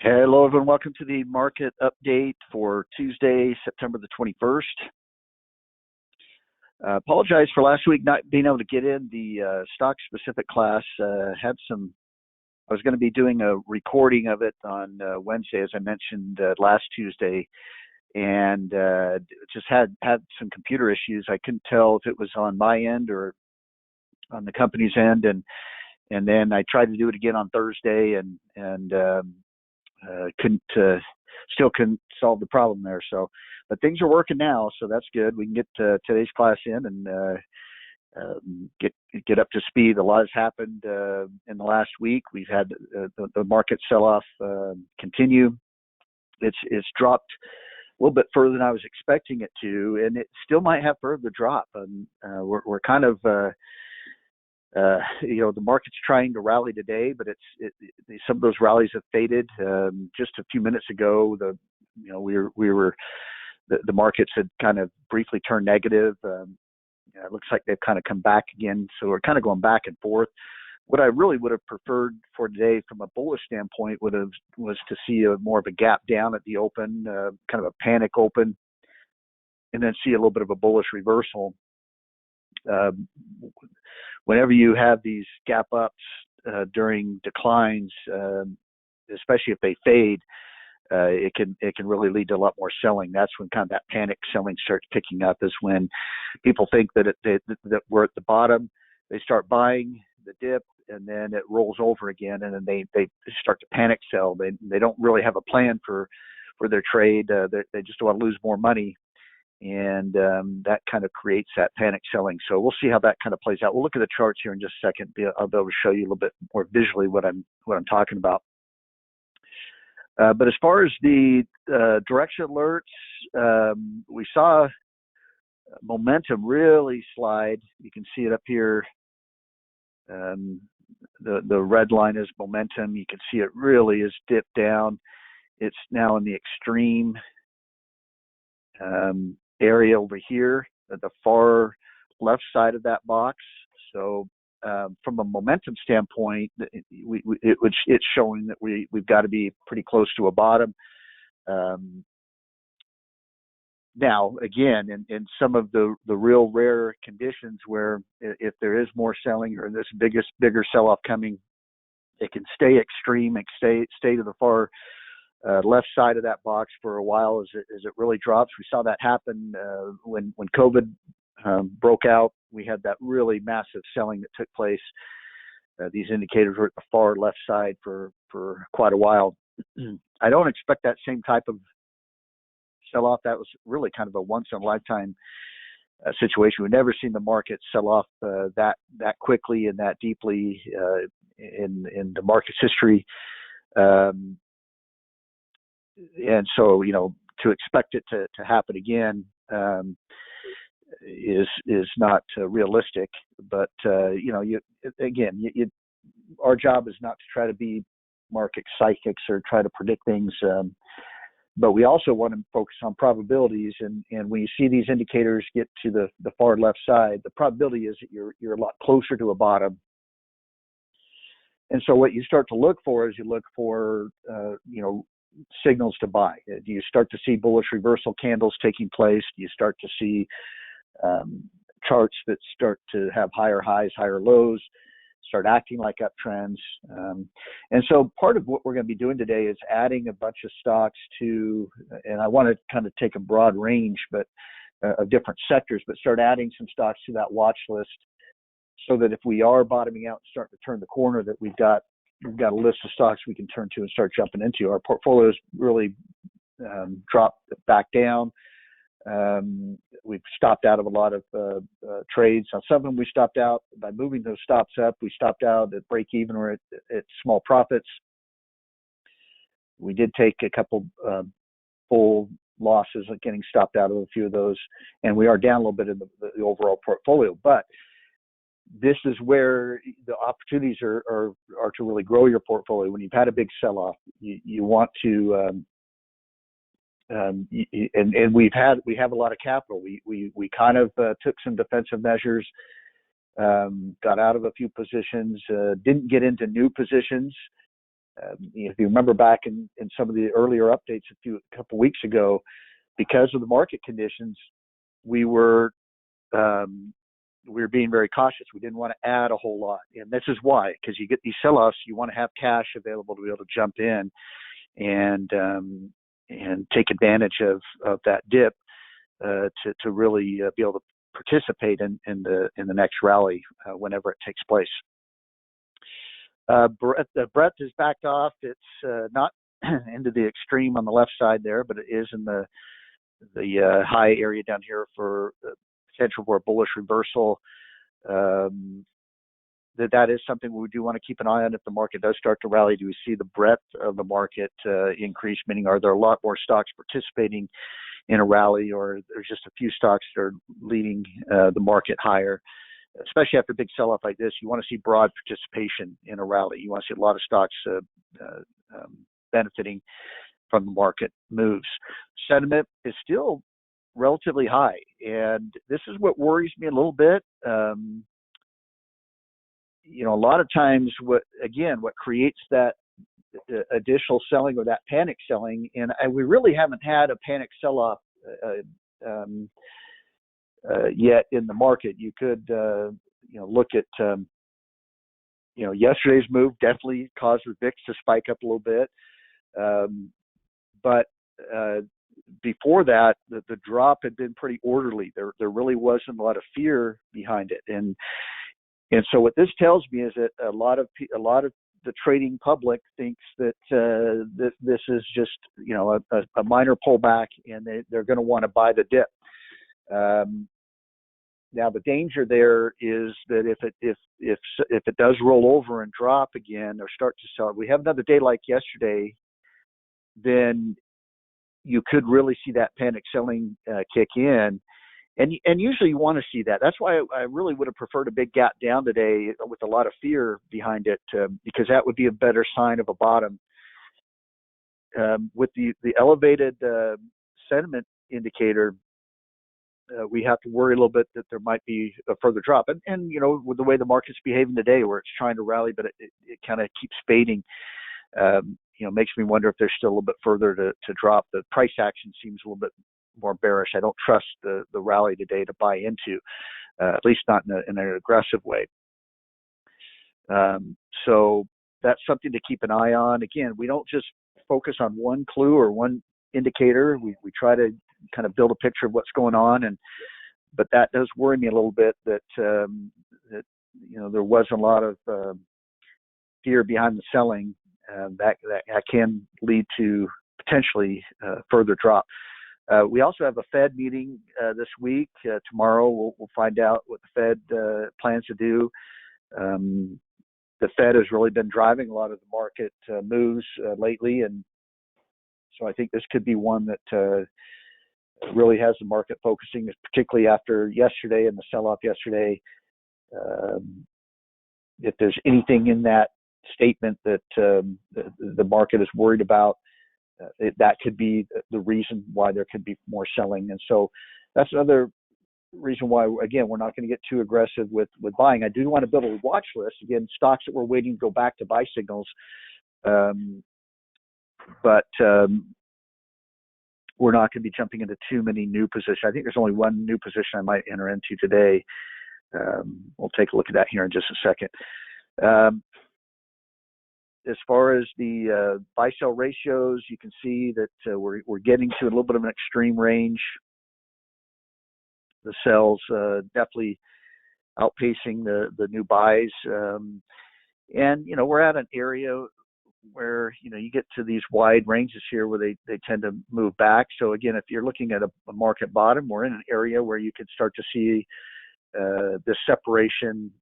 Hello, everyone. Welcome to the market update for Tuesday, September the 21st. Apologize for last week not being able to get in the stock-specific class. I was going to be doing a recording of it on Wednesday, as I mentioned last Tuesday, and just had some computer issues. I couldn't tell if it was on my end or on the company's end, and then I tried to do it again on Thursday, and still couldn't solve the problem there. So, but things are working now, so that's good. We can get today's class in and get up to speed. A lot has happened in the last week. We've had the market sell-off continue. It's dropped a little bit further than I was expecting it to, and it still might have further drop. We're kind of the market's trying to rally today, but some of those rallies have faded. Just a few minutes ago, the markets had kind of briefly turned negative. It looks like they've kind of come back again, so we're kind of going back and forth. What I really would have preferred for today, from a bullish standpoint, was to see more of a gap down at the open, kind of a panic open, and then see a little bit of a bullish reversal. Whenever you have these gap ups during declines, especially if they fade, it can really lead to a lot more selling. That's when kind of that panic selling starts picking up. Is when people think that that we're at the bottom, they start buying the dip, and then it rolls over again, and then they start to panic sell. They don't really have a plan for their trade. They just want to lose more money. And that kind of creates that panic selling. So we'll see how that kind of plays out. We'll look at the charts here in just a second. I'll be able to show you a little bit more visually what I'm talking about. But as far as the direction alerts, we saw momentum really slide. You can see it up here. The red line is momentum. You can see it really is dipped down. It's now in the extreme area over here at the far left side of that box. So from a momentum standpoint, it's showing that we've got to be pretty close to a bottom. Now, again, in some of the real rare conditions where if there is more selling or this bigger sell-off coming, it can stay extreme and stay to the far left side of that box for a while as it really drops. We saw that happen when COVID broke out. We had that really massive selling that took place. These indicators were at the far left side for quite a while. I don't expect that same type of sell-off. That was really kind of a once-in-a-lifetime situation. We've never seen the market sell off that quickly and that deeply in the market's history. And so, to expect it to happen again is not realistic. But our job is not to try to be market psychics or try to predict things. But we also want to focus on probabilities. And when you see these indicators get to the far left side, the probability is that you're a lot closer to a bottom. And so what you start to look for is signals to buy. Do you start to see bullish reversal candles taking place? Do you start to see charts that start to have higher highs, higher lows, start acting like uptrends? And so part of what we're going to be doing today is adding a bunch of stocks to, and I want to kind of take a broad range of different sectors, but start adding some stocks to that watch list so that if we are bottoming out and starting to turn the corner, that we've got a list of stocks we can turn to and start jumping into. Our portfolios really dropped back down. We've stopped out of a lot of trades. On some of them we stopped out by moving those stops up. We stopped out at break even or at small profits. We did take a couple full losses at getting stopped out of a few of those, and we are down a little bit in the overall portfolio. But this is where the opportunities are to really grow your portfolio. When you've had a big sell-off, you want to, and we have a lot of capital. We kind of took some defensive measures, got out of a few positions, didn't get into new positions If you remember back in some of the earlier updates a couple weeks ago, because of the market conditions, we were being very cautious. We didn't want to add a whole lot, and this is why, because you get these sell-offs, you want to have cash available to be able to jump in and take advantage of that dip to really be able to participate in the next rally whenever it takes place. The breadth is backed off. It's not into the extreme on the left side there, but it is in the high area down here for potential for a bullish reversal. That is something we do want to keep an eye on. If the market does start to rally, do we see the breadth of the market increase? Meaning, are there a lot more stocks participating in a rally, or there's just a few stocks that are leading the market higher? Especially after a big sell-off like this, you want to see broad participation in a rally. You want to see a lot of stocks benefiting from the market moves. Sentiment is still relatively high, and this is what worries me a little bit. A lot of times, what creates that additional selling or that panic selling, and we really haven't had a panic sell-off yet in the market. You could look at yesterday's move definitely caused the VIX to spike up a little bit, but before that, the drop had been pretty orderly. There really wasn't a lot of fear behind it, and so what this tells me is that a lot of the trading public thinks that this is just a minor pullback, and they're going to want to buy the dip. Now the danger there is that if it does roll over and drop again or start to sell, we have another day like yesterday, then you could really see that panic selling kick in. And usually you want to see that. That's why I really would have preferred a big gap down today with a lot of fear behind it, because that would be a better sign of a bottom. With the elevated sentiment indicator, we have to worry a little bit that there might be a further drop. And with the way the market's behaving today, where it's trying to rally, but it kind of keeps fading, makes me wonder if there's still a little bit further to drop. The price action seems a little bit more bearish. I don't trust the rally today to buy into, at least not in an aggressive way. So that's something to keep an eye on. Again, we don't just focus on one clue or one indicator. We try to kind of build a picture of what's going on, but that does worry me a little bit that there was a lot of fear behind the selling, that can lead to potentially further drop. We also have a Fed meeting this week. Tomorrow we'll find out what the Fed plans to do. The Fed has really been driving a lot of the market moves lately, and so I think this could be one that really has the market focusing, particularly after yesterday and the sell-off yesterday. If there's anything in that statement that the market is worried about, that could be the reason why there could be more selling. And so that's another reason why, again, we're not going to get too aggressive with buying. I do want to build a watch list, again, stocks that we're waiting to go back to buy signals. But we're not going to be jumping into too many new positions. I think there's only one new position I might enter into today. We'll take a look at that here in just a second. As far as the buy-sell ratios, you can see that we're getting to a little bit of an extreme range. The sells definitely outpacing the new buys. And, we're at an area where, you get to these wide ranges here where they tend to move back. So, again, if you're looking at a market bottom, we're in an area where you could start to see this separation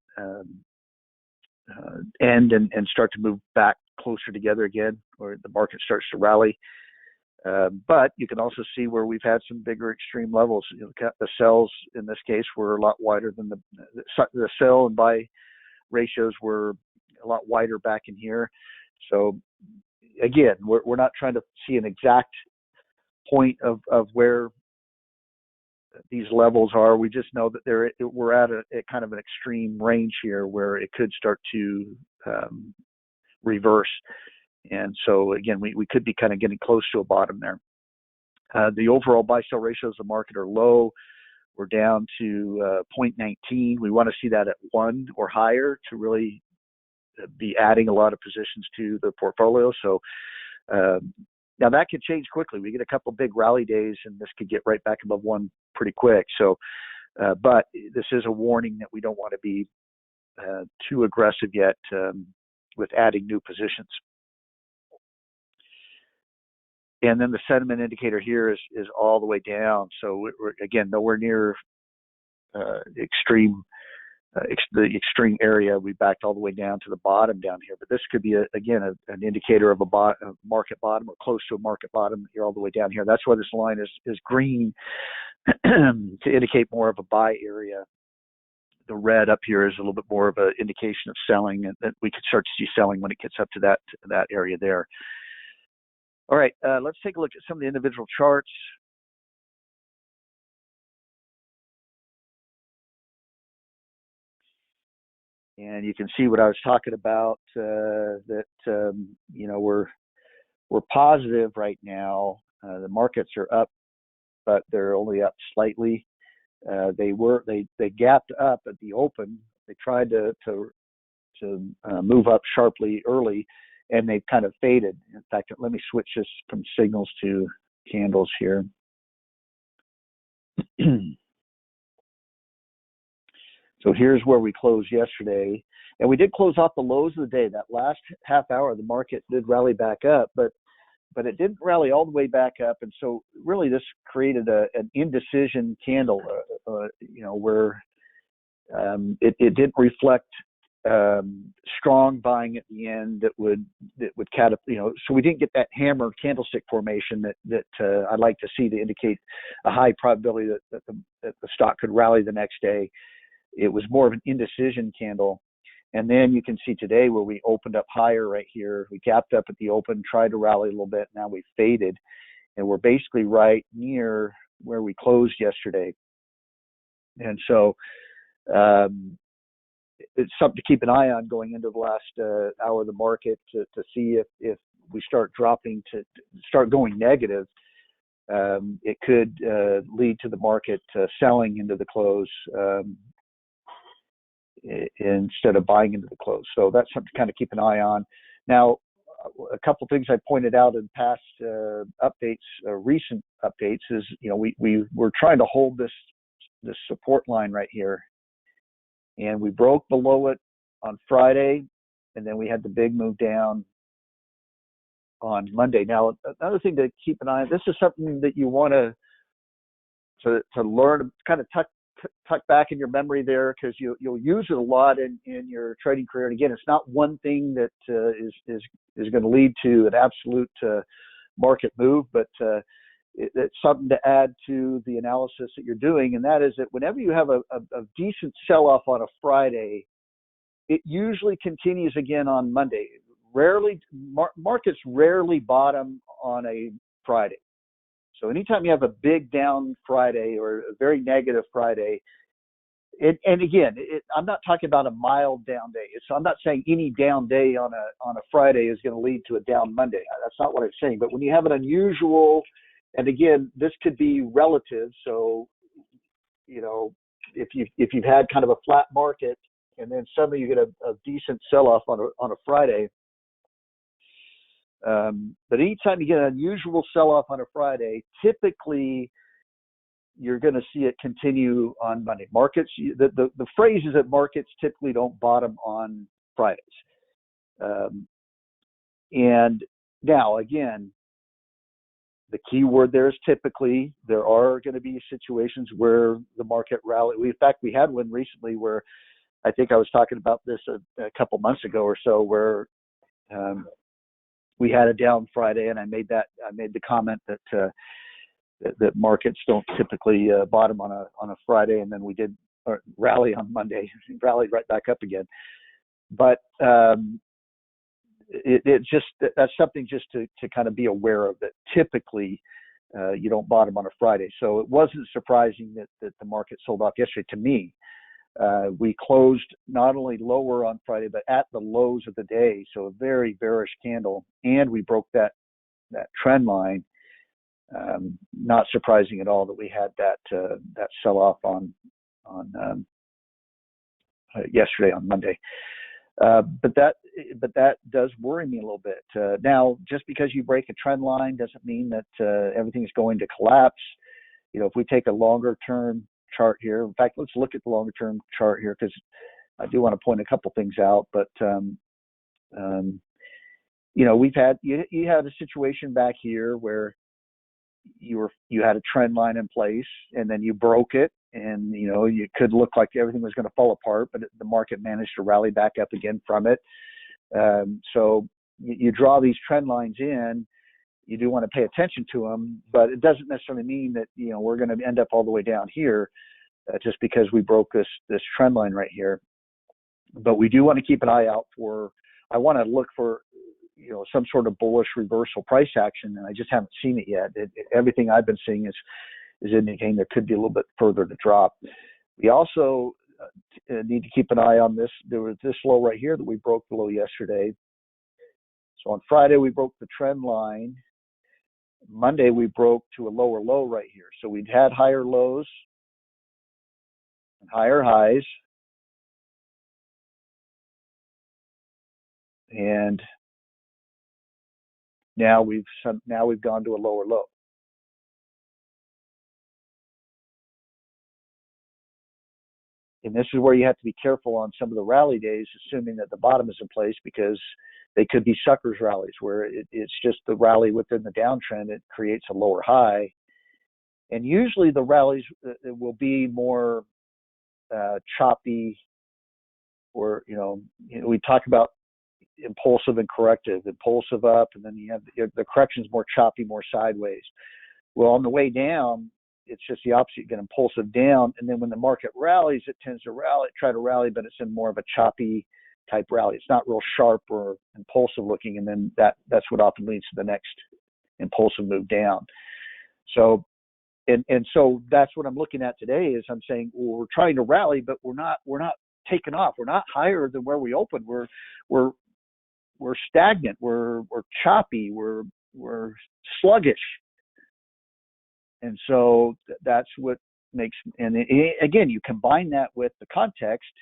end and start to move back closer together again, where the market starts to rally. But you can also see where we've had some bigger extreme levels. The sells in this case were a lot wider than the sell and buy ratios were a lot wider back in here. So again, we're not trying to see an exact point of where these levels are. We just know that we're at a kind of an extreme range here where it could start to reverse. And so again, we could be kind of getting close to a bottom there. The overall buy-sell ratios of the market are low. We're down to 0.19. We want to see that at 1 or higher to really be adding a lot of positions to the portfolio. So now that could change quickly. We get a couple big rally days, and this could get right back above 1 pretty quick. So, but this is a warning that we don't want to be too aggressive yet with adding new positions. And then the sentiment indicator here is all the way down. So we're again nowhere near the extreme area. We backed all the way down to the bottom down here. But this could be again an indicator of a market bottom or close to a market bottom here all the way down here. That's why this line is green to indicate more of a buy area. The red up here is a little bit more of an indication of selling, and that we could start to see selling when it gets up to that area there. All right, let's take a look at some of the individual charts. And you can see what I was talking about, that you know, we're positive right now. The markets are up, but they're only up slightly. They gapped up at the open. They tried to move up sharply early, and they've kind of faded. In fact, let me switch this from signals to candles here. So here's where we closed yesterday. And we did close off the lows of the day. That last half hour, the market did rally back up, but it didn't rally all the way back up. And so really this created an indecision candle, you know, where it didn't reflect strong buying at the end that would catapult, you know, so we didn't get that hammer candlestick formation that I'd like to see to indicate a high probability that the stock could rally the next day. It was more of an indecision candle. And then you can see today where we opened up higher right here. We gapped up at the open, tried to rally a little bit. Now we faded, and we're basically right near where we closed yesterday. And so it's something to keep an eye on going into the last hour of the market to see if we start dropping to start going negative. It could lead to the market selling into the close instead of buying into the close. So that's something to kind of keep an eye on. Now, a couple of things I pointed out in past updates, recent updates, is, you know, we were trying to hold this support line right here, and we broke below it on Friday, and then we had the big move down on Monday. Now, another thing to keep an eye on, this is something that you want to learn, kind of tuck back in your memory there, because you'll use it a lot in your trading career. And again, it's not one thing that is going to lead to an absolute market move, but it's something to add to the analysis that you're doing. And that is that whenever you have a decent sell-off on a Friday, it usually continues again on Monday. Markets rarely bottom on a Friday. So anytime you have a big down Friday or a very negative Friday, and again, I'm not talking about a mild down day. So I'm not saying any down day on a Friday is going to lead to a down Monday. That's not what I'm saying. But when you have an unusual, and again, this could be relative. So, you know, if you've had kind of a flat market and then suddenly you get a decent sell-off on a Friday. But anytime you get an unusual sell-off on a Friday, typically you're going to see it continue on Monday. Markets, the phrase is that markets typically don't bottom on Fridays. And now, again, the key word there is typically. There are going to be situations where the market rally. In fact, we had one recently where I think I was talking about this a couple months ago or so, where we had a down Friday, and I made the comment that markets don't typically bottom on a Friday, and then we did rally on Monday, rallied right back up again. But it just, that's something just to kind of be aware of, that typically you don't bottom on a Friday. So it wasn't surprising that the market sold off yesterday to me. We closed not only lower on Friday, but at the lows of the day. So a very bearish candle, and we broke that trend line. Not surprising at all that we had that sell-off on yesterday on Monday. But that does worry me a little bit. Now, just because you break a trend line doesn't mean that everything's going to collapse. If we take a longer term chart here, in fact, let's look at the longer term chart here, because I do want to point a couple things out. But we've had you had a situation back here where you had a trend line in place, and then you broke it, and you could look like everything was going to fall apart, but the market managed to rally back up again from it. So you draw these trend lines in. You do want to pay attention to them, but it doesn't necessarily mean that we're going to end up all the way down here just because we broke this trend line right here. But we do want to keep an eye out for. I want to look for some sort of bullish reversal price action, and I just haven't seen it yet. Everything I've been seeing is indicating there could be a little bit further to drop. We also need to keep an eye on this. There was this low right here that we broke below yesterday. So on Friday we broke the trend line. Monday we broke to a lower low right here. So we'd had higher lows and higher highs, and now we've gone to a lower low. And this is where you have to be careful on some of the rally days, assuming that the bottom is in place, because they could be suckers rallies where it's just the rally within the downtrend. It creates a lower high. And usually the rallies will be more choppy, or, we talk about impulsive and corrective. Impulsive up, and then you have the correction's more choppy, more sideways. Well, on the way down, it's just the opposite. You get impulsive down, and then when the market rallies, it tends to try to rally, but it's in more of a choppy type rally. It's not real sharp or impulsive looking, and then that's what often leads to the next impulsive move down. So, and so that's what I'm looking at today. Is I'm saying, well, we're trying to rally, but we're not taking off. We're not higher than where we opened. We're stagnant. We're choppy. We're sluggish. And so that's what makes, and again, you combine that with the context.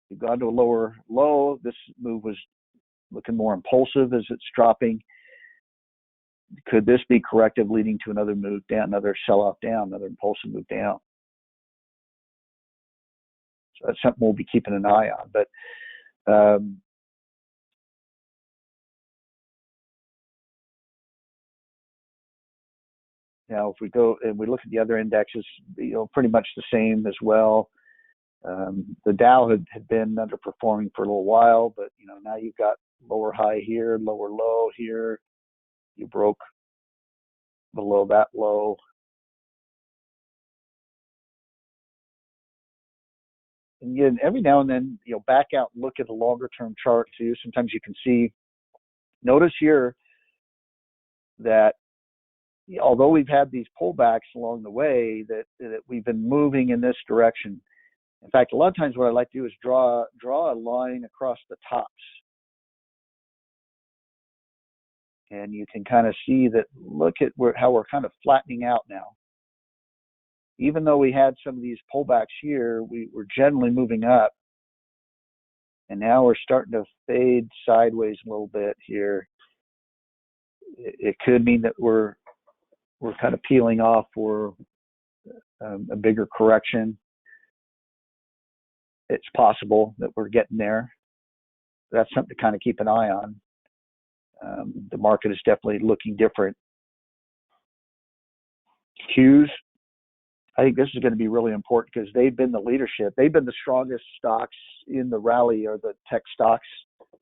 You've gone to a lower low. This move was looking more impulsive as it's dropping. Could this be corrective, leading to another move down, another sell-off down, another impulsive move down? So that's something we'll be keeping an eye on. But now, if we go and we look at the other indexes, pretty much the same as well. The Dow had been underperforming for a little while, but now you've got lower high here, lower low here. You broke below that low. And again, every now and then, back out and look at a longer term chart too. Sometimes you can see. Notice here that although we've had these pullbacks along the way, that we've been moving in this direction. In fact, a lot of times what I like to do is draw a line across the tops. And you can kind of see that, look at how we're kind of flattening out now. Even though we had some of these pullbacks here, we were generally moving up. And now we're starting to fade sideways a little bit here. It could mean that we're kind of peeling off for a bigger correction. It's possible that we're getting there. That's something to kind of keep an eye on. The market is definitely looking different. Qs, I think this is going to be really important because they've been the leadership. They've been the strongest stocks in the rally, or the tech stocks,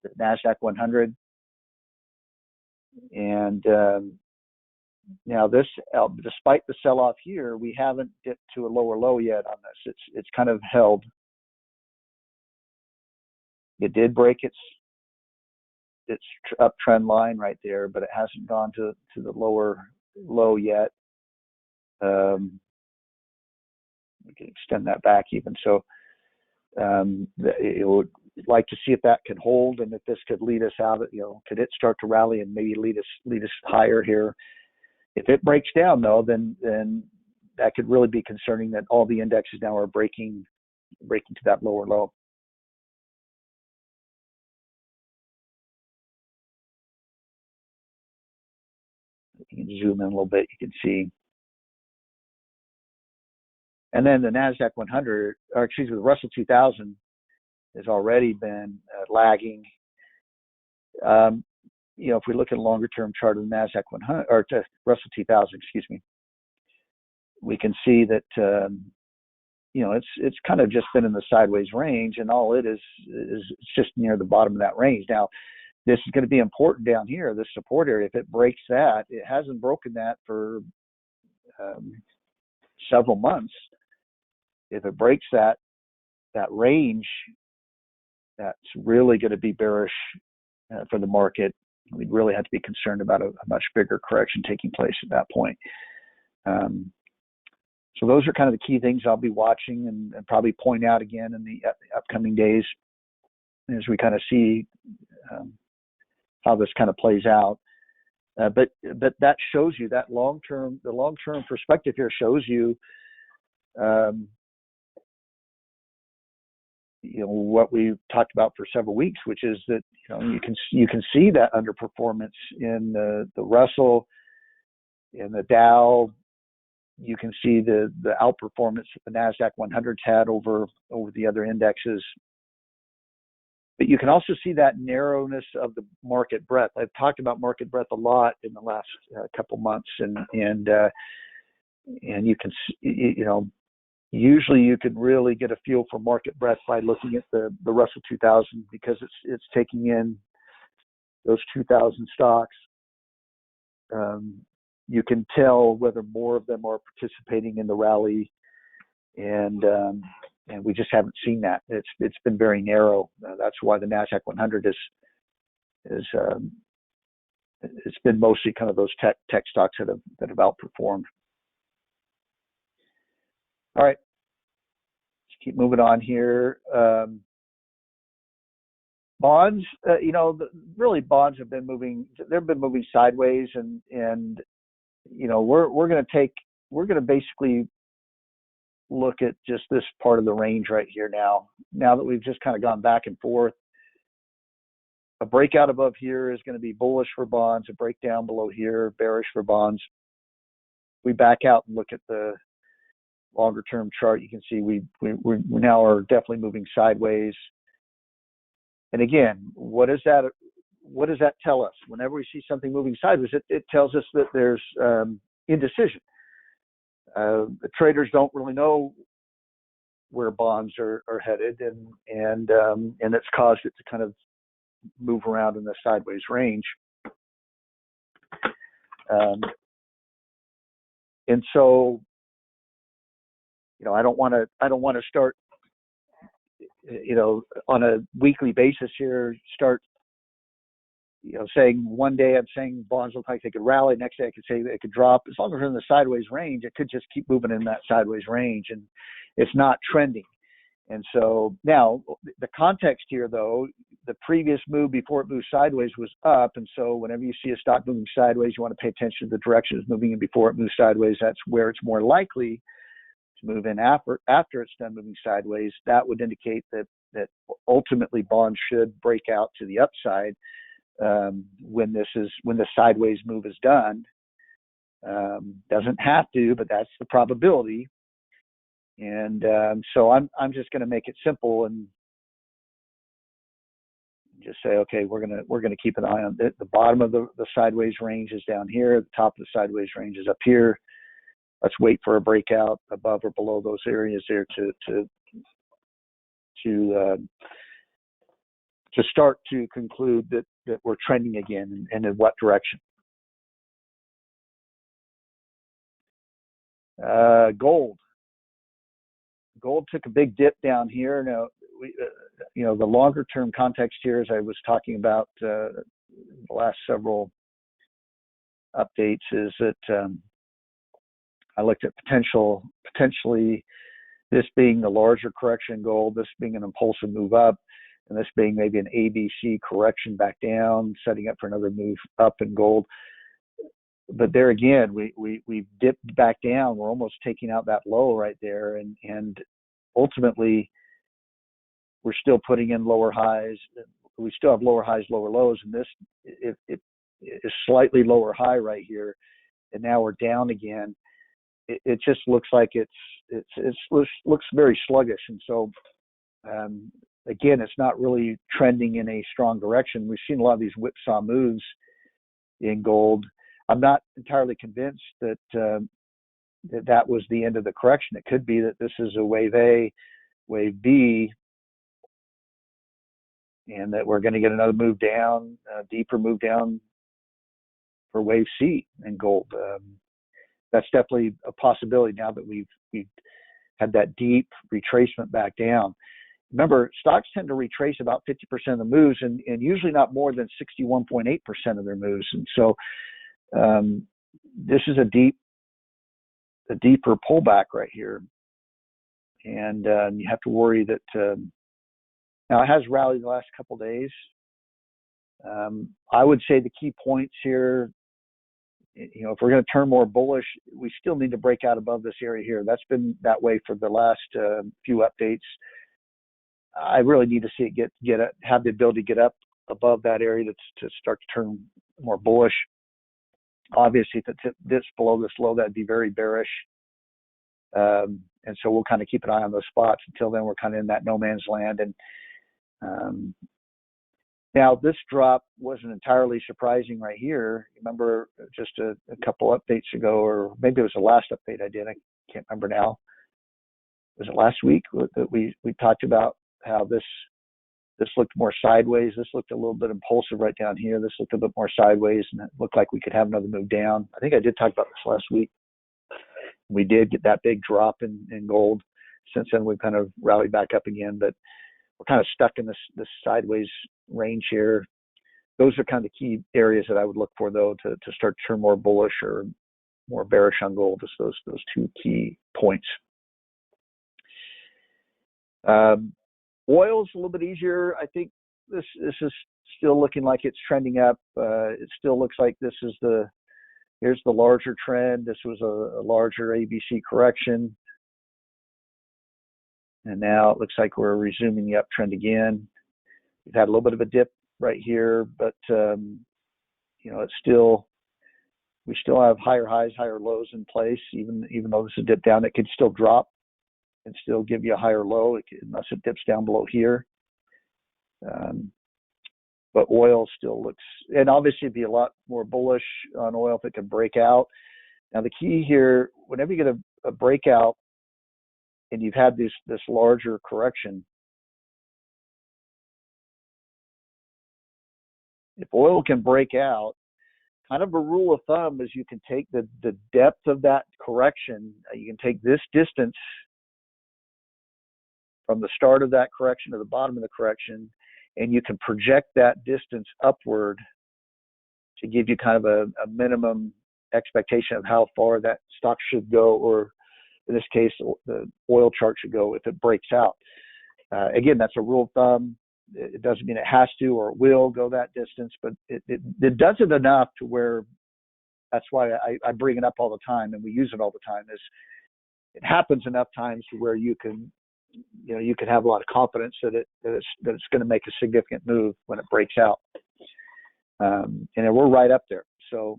the NASDAQ 100. And now this, despite the sell-off here, we haven't dipped to a lower low yet on this. It's kind of held. It did break its uptrend line right there, but it hasn't gone to the lower low yet. We can extend that back even. So It would like to see if that could hold and if this could lead us out. Could it start to rally and maybe lead us higher here? If it breaks down though, then that could really be concerning, that all the indexes now are breaking to that lower low. You can zoom in a little bit, you can see. And then the NASDAQ 100, or excuse me, the Russell 2000 has already been lagging. If we look at a longer term chart of the NASDAQ 100, or to Russell 2000, excuse me, we can see that it's kind of just been in the sideways range, and all it is just near the bottom of that range. Now, this is going to be important down here, this support area. If it breaks that, it hasn't broken that for several months. If it breaks that range, that's really going to be bearish for the market. We'd really have to be concerned about a much bigger correction taking place at that point. So those are kind of the key things I'll be watching and probably point out again in the upcoming days as we kind of see how this kind of plays out. But that shows you that the long-term perspective here shows you, what we've talked about for several weeks, which is that you can see that underperformance in the Russell, in the Dow. You can see the outperformance that the NASDAQ 100's had over the other indexes. But you can also see that narrowness of the market breadth. I've talked about market breadth a lot in the last couple months, and you can usually you could really get a feel for market breadth by looking at the Russell 2000, because it's taking in those 2,000 stocks. You can tell whether more of them are participating in the rally, and we just haven't seen that. It's been very narrow. That's why the NASDAQ 100 it's been mostly kind of those tech stocks that have outperformed. All right, let's keep moving on here. Bonds, really bonds have been moving. They've been moving sideways, and we're going to basically look at just this part of the range right here now that we've just kind of gone back and forth. A breakout above here is going to be bullish for bonds. A breakdown below here, bearish for bonds. We back out and look at the longer term chart. You can see we now are definitely moving sideways. And again, what does that tell us? Whenever we see something moving sideways, it tells us that there's indecision. The traders don't really know where bonds are headed, and it's caused it to kind of move around in the sideways range. And so, I don't want to start, on a weekly basis here, start, saying one day I'm saying bonds look like they could rally, next day I could say they could drop. As long as we're in the sideways range, it could just keep moving in that sideways range, and it's not trending. And so now the context here, though, the previous move before it moved sideways was up. And so whenever you see a stock moving sideways, you want to pay attention to the direction it's moving in before it moves sideways. That's where it's more likely to move in after it's done moving sideways. That would indicate that ultimately bonds should break out to the upside when the sideways move is done. Doesn't have to, but that's the probability. And so I'm just going to make it simple and just say, okay, we're gonna keep an eye on it. The bottom of the sideways range is down here. The top of the sideways range is up here. Let's wait for a breakout above or below those areas there to start to conclude that we're trending again, and in what direction. Gold took a big dip down here. Now, the longer term context here, as I was talking about the last several updates, is that I looked at potentially This being the larger correction in gold, this being an impulsive move up, and this being maybe an ABC correction back down, setting up for another move up in gold. But there again, we've dipped back down. We're almost taking out that low right there, and ultimately we're still putting in lower highs. We still have lower highs, lower lows, and this it is slightly lower high right here, and now we're down again. It just looks like it looks very sluggish, and so again, it's not really trending in a strong direction. We've seen a lot of these whipsaw moves in gold. I'm not entirely convinced that that was the end of the correction. It could be that this is a wave A, wave B, and that we're going to get another move down, a deeper move down for wave C in gold. That's definitely a possibility now that we've had that deep retracement back down. Remember, stocks tend to retrace about 50% of the moves, and usually not more than 61.8% of their moves. And so this is a deeper pullback right here, and you have to worry that now it has rallied the last couple of days. I would say the key points here, if we're going to turn more bullish, we still need to break out above this area here. That's been that way for the last few updates. I really need to see it have the ability to get up above that area to start to turn more bullish. Obviously, if it dips below this low, that'd be very bearish. And so we'll kind of keep an eye on those spots. Until then, we're kind of in that no man's land. And now this drop wasn't entirely surprising right here. Remember just a couple updates ago, or maybe it was the last update I did. I can't remember now. Was it last week that we talked about how this looked more sideways? This looked a little bit impulsive right down here. This looked a bit more sideways, and it looked like we could have another move down. I think I did talk about this last week. We did get that big drop in gold. Since then, we've kind of rallied back up again, but we're kind of stuck in this sideways range here. Those are kind of the key areas that I would look for, though, to start to turn more bullish or more bearish on gold. Just those two key points. Oil's a little bit easier. I think this is still looking like it's trending up. It still looks like here's the larger trend. This was a larger ABC correction. And now it looks like we're resuming the uptrend again. We've had a little bit of a dip right here, but it's we still have higher highs, higher lows in place. Even though this is a dip down, it could still drop and still give you a higher low unless it dips down below here. But oil still looks, and obviously it'd be a lot more bullish on oil if it can break out. Now the key here, whenever you get a breakout and you've had this larger correction, if oil can break out, kind of a rule of thumb is you can take the depth of that correction. You can take this distance from the start of that correction to the bottom of the correction, and you can project that distance upward to give you kind of a minimum expectation of how far that stock should go, or in this case, the oil chart should go if it breaks out. Again, that's a rule of thumb. It doesn't mean it has to or it will go that distance, but it does it enough to where that's why I bring it up all the time, and we use it all the time. Is it happens enough times to where you can have a lot of confidence that it's going to make a significant move when it breaks out. And we're right up there. So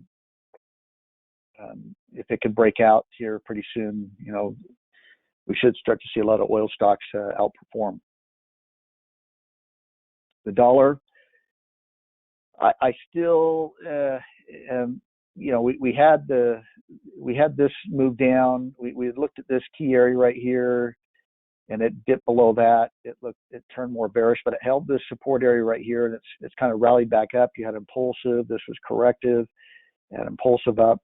if it can break out here pretty soon, we should start to see a lot of oil stocks outperform. The dollar, I still, we had this move down. We had looked at this key area right here, and it dipped below that. It turned more bearish, but it held this support area right here, and it's kind of rallied back up. You had impulsive. This was corrective, and impulsive up.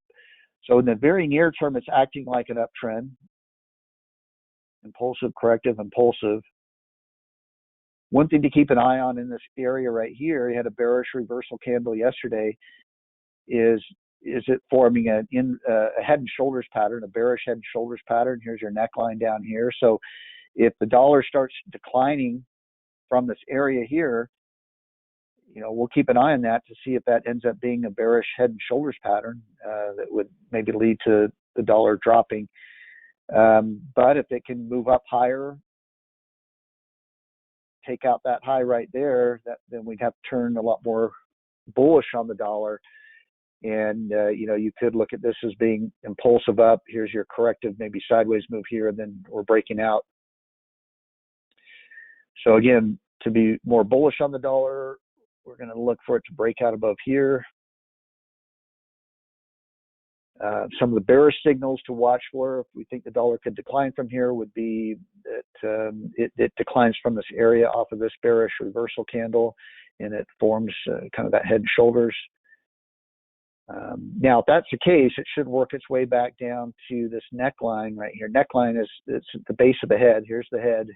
So in the very near term, it's acting like an uptrend. Impulsive, corrective, impulsive. One thing to keep an eye on in this area right here, you had a bearish reversal candle yesterday, is is it forming a head and shoulders pattern, a bearish head and shoulders pattern? Here's your neckline down here. So if the dollar starts declining from this area here, we'll keep an eye on that to see if that ends up being a bearish head and shoulders pattern that would maybe lead to the dollar dropping. But if it can move up higher, take out that high right there, then we'd have to turn a lot more bullish on the dollar. And you could look at this as being impulsive up. Here's your corrective, maybe sideways move here, and then we're breaking out. So again, to be more bullish on the dollar, we're going to look for it to break out above here. Some of the bearish signals to watch for, if we think the dollar could decline from here, would be that it declines from this area off of this bearish reversal candle, and it forms kind of that head and shoulders. Now, if that's the case, it should work its way back down to this neckline right here. Neckline is it's at the base of the head. Here's the head.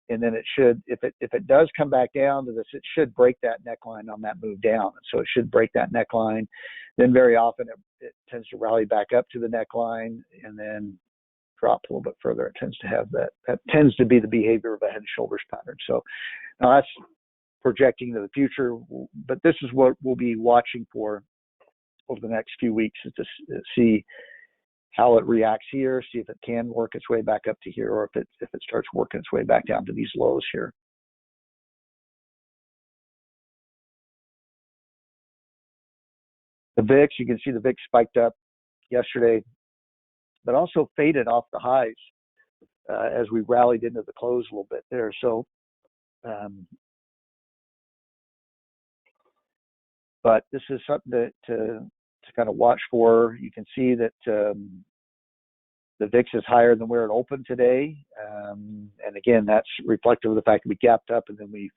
And then it should, if it does come back down to this, it should break that neckline on that move down. So it should break that neckline. Then very often it tends to rally back up to the neckline and then drop a little bit further. It tends to have that tends to be the behavior of a head and shoulders pattern. So now that's projecting into the future, but this is what we'll be watching for over the next few weeks, is to see how it reacts here, see if it can work its way back up to here, or if it starts working its way back down to these lows here. The VIX, you can see the VIX spiked up yesterday, but also faded off the highs as we rallied into the close a little bit there. So, but this is something to kind of watch for. You can see that the VIX is higher than where it opened today. And again, that's reflective of the fact that we gapped up and then we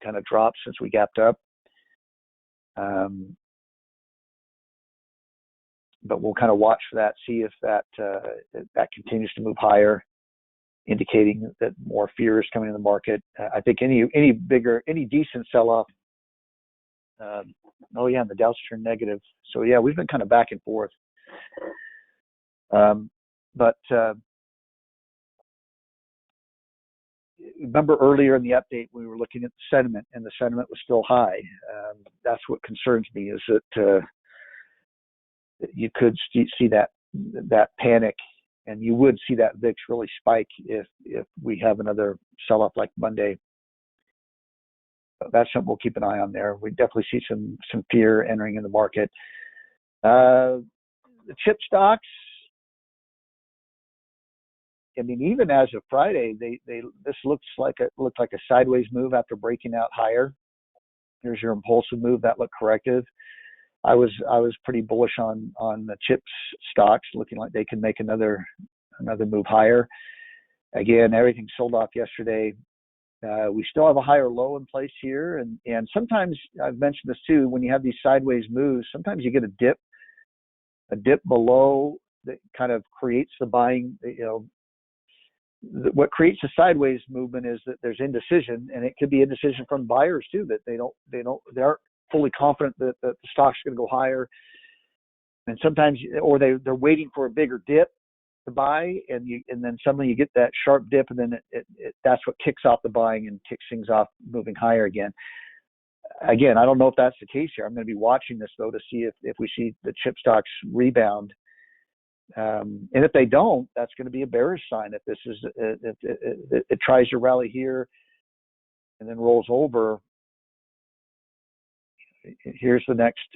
kind of dropped since we gapped up. But we'll kind of watch for that, see if that continues to move higher, indicating that more fear is coming in the market. I think any decent sell-off. Oh yeah, and the Dow's turned negative. So yeah, we've been kind of back and forth. But remember earlier in the update, we were looking at the sentiment, and the sentiment was still high. That's what concerns me, is that you could see that panic, and you would see that VIX really spike if we have another sell-off like Monday. That's something we'll keep an eye on there. We definitely see some fear entering in the market. The chip stocks, I mean, even as of Friday, this looked like a sideways move after breaking out higher. Here's your impulsive move that looked corrective. I was pretty bullish on the chips stocks, looking like they can make another move higher. Again, everything sold off yesterday. We still have a higher low in place here, and sometimes, I've mentioned this too, when you have these sideways moves, sometimes you get a dip below that kind of creates the buying. What creates a sideways movement is that there's indecision, and it could be indecision from buyers too, that they aren't fully confident that the stock's going to go higher, and sometimes, or they're waiting for a bigger dip to buy, and then suddenly you get that sharp dip, and then that's what kicks off the buying and kicks things off moving higher again. Again, I don't know if that's the case here. I'm going to be watching this though to see if we see the chip stocks rebound, and if they don't, that's going to be a bearish sign. If this is if it tries to rally here and then rolls over, here's the next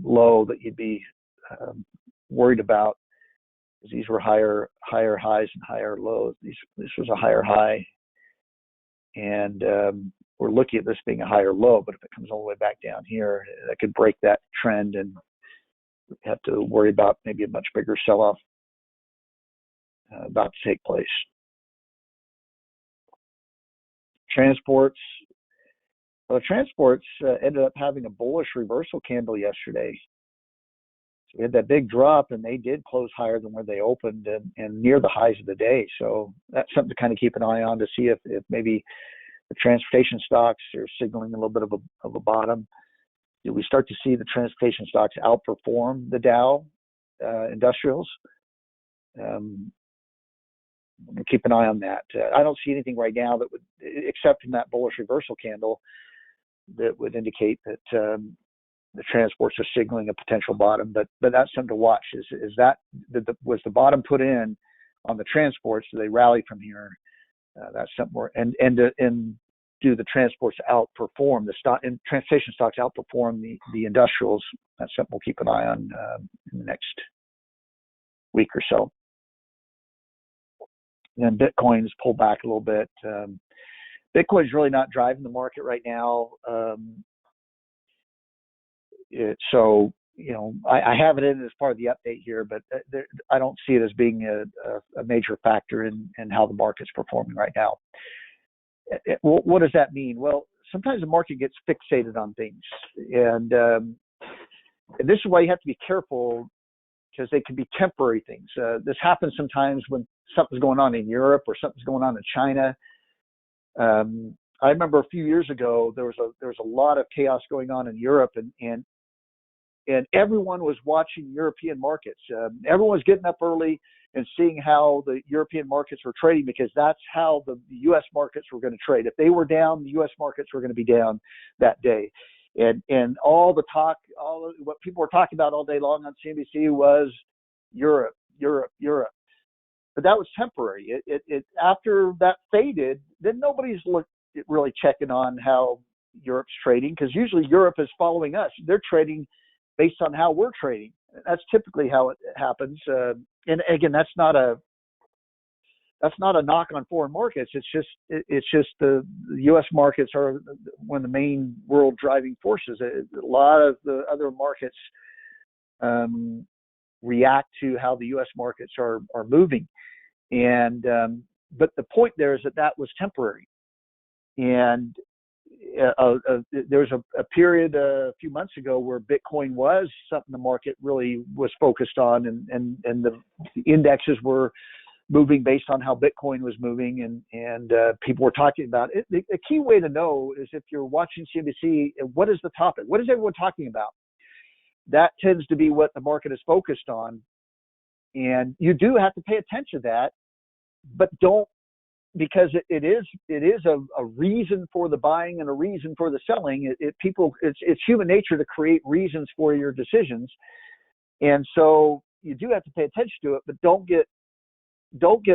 low that you'd be worried about. These were higher highs and higher lows. This was a higher high, and we're looking at this being a higher low. But if it comes all the way back down here, that could break that trend, and we have to worry about maybe a much bigger sell-off about to take place. Transports. Well, transports ended up having a bullish reversal candle yesterday. We had that big drop, and they did close higher than where they opened and near the highs of the day. So that's something to kind of keep an eye on to see if maybe the transportation stocks are signaling a little bit of a bottom. we start to see the transportation stocks outperform the Dow industrials. We'll keep an eye on that. I don't see anything right now that would, except in that bullish reversal candle, that would indicate that the transports are signaling a potential bottom. But that's something to watch. Is that was the bottom put in on the transports? Do they rally from here? That's something more. And do the transports outperform the stock, and transportation stocks outperform the industrials? That's something we'll keep an eye on in the next week or so. And then Bitcoin's pulled back a little bit. Bitcoin's really not driving the market right now. So, I have it in as part of the update here, but I don't see it as being a major factor in how the market's performing right now. What does that mean? Well, sometimes the market gets fixated on things. And this is why you have to be careful, because they can be temporary things. This happens sometimes when something's going on in Europe or something's going on in China. I remember a few years ago there was a lot of chaos going on in Europe, and everyone was watching European markets. Everyone was getting up early and seeing how the European markets were trading, because that's how the U.S. markets were going to trade. If they were down, the U.S. markets were going to be down that day. And all the talk, what people were talking about all day long on CNBC was Europe. But that was temporary. After that faded, then nobody's really checking on how Europe's trading, because usually Europe is following us. They're trading based on how we're trading. That's typically how it happens. And again, that's not a knock on foreign markets. It's just the U.S. markets are one of the main world driving forces. A lot of the other markets react to how the U.S. markets are moving. And but the point there is that was temporary. And there was a period a few months ago where Bitcoin was something the market really was focused on, and the indexes were moving based on how Bitcoin was moving, and people were talking about it. The key way to know is if you're watching CNBC, what is the topic? What is everyone talking about? That tends to be what the market is focused on, and you do have to pay attention to that, but don't, because it is a reason for the buying and a reason for the selling. It's human nature to create reasons for your decisions, and so you do have to pay attention to it, but don't get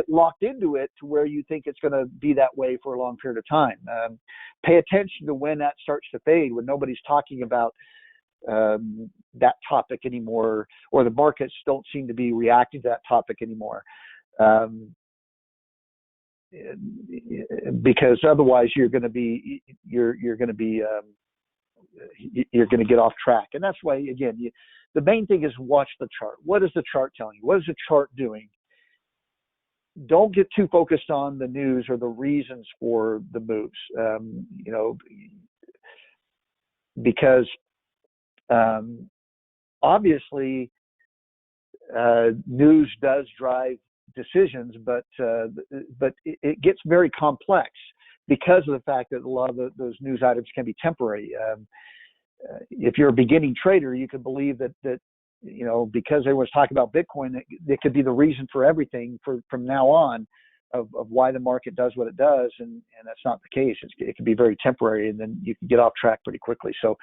locked into it to where you think it's going to be that way for a long period of time. Pay attention to when that starts to fade, when nobody's talking about that topic anymore, or the markets don't seem to be reacting to that topic anymore. Because otherwise you're going to get off track. And that's why, again, the main thing is watch the chart. What is the chart telling you? What is the chart doing? Don't get too focused on the news or the reasons for the moves, because obviously news does drive decisions, but it gets very complex because of the fact that a lot of those news items can be temporary. If you're a beginning trader, you could believe that because everyone's talking about Bitcoin, that could be the reason for everything from now on of why the market does what it does, and that's not the case. It can be very temporary, and then you can get off track pretty quickly. So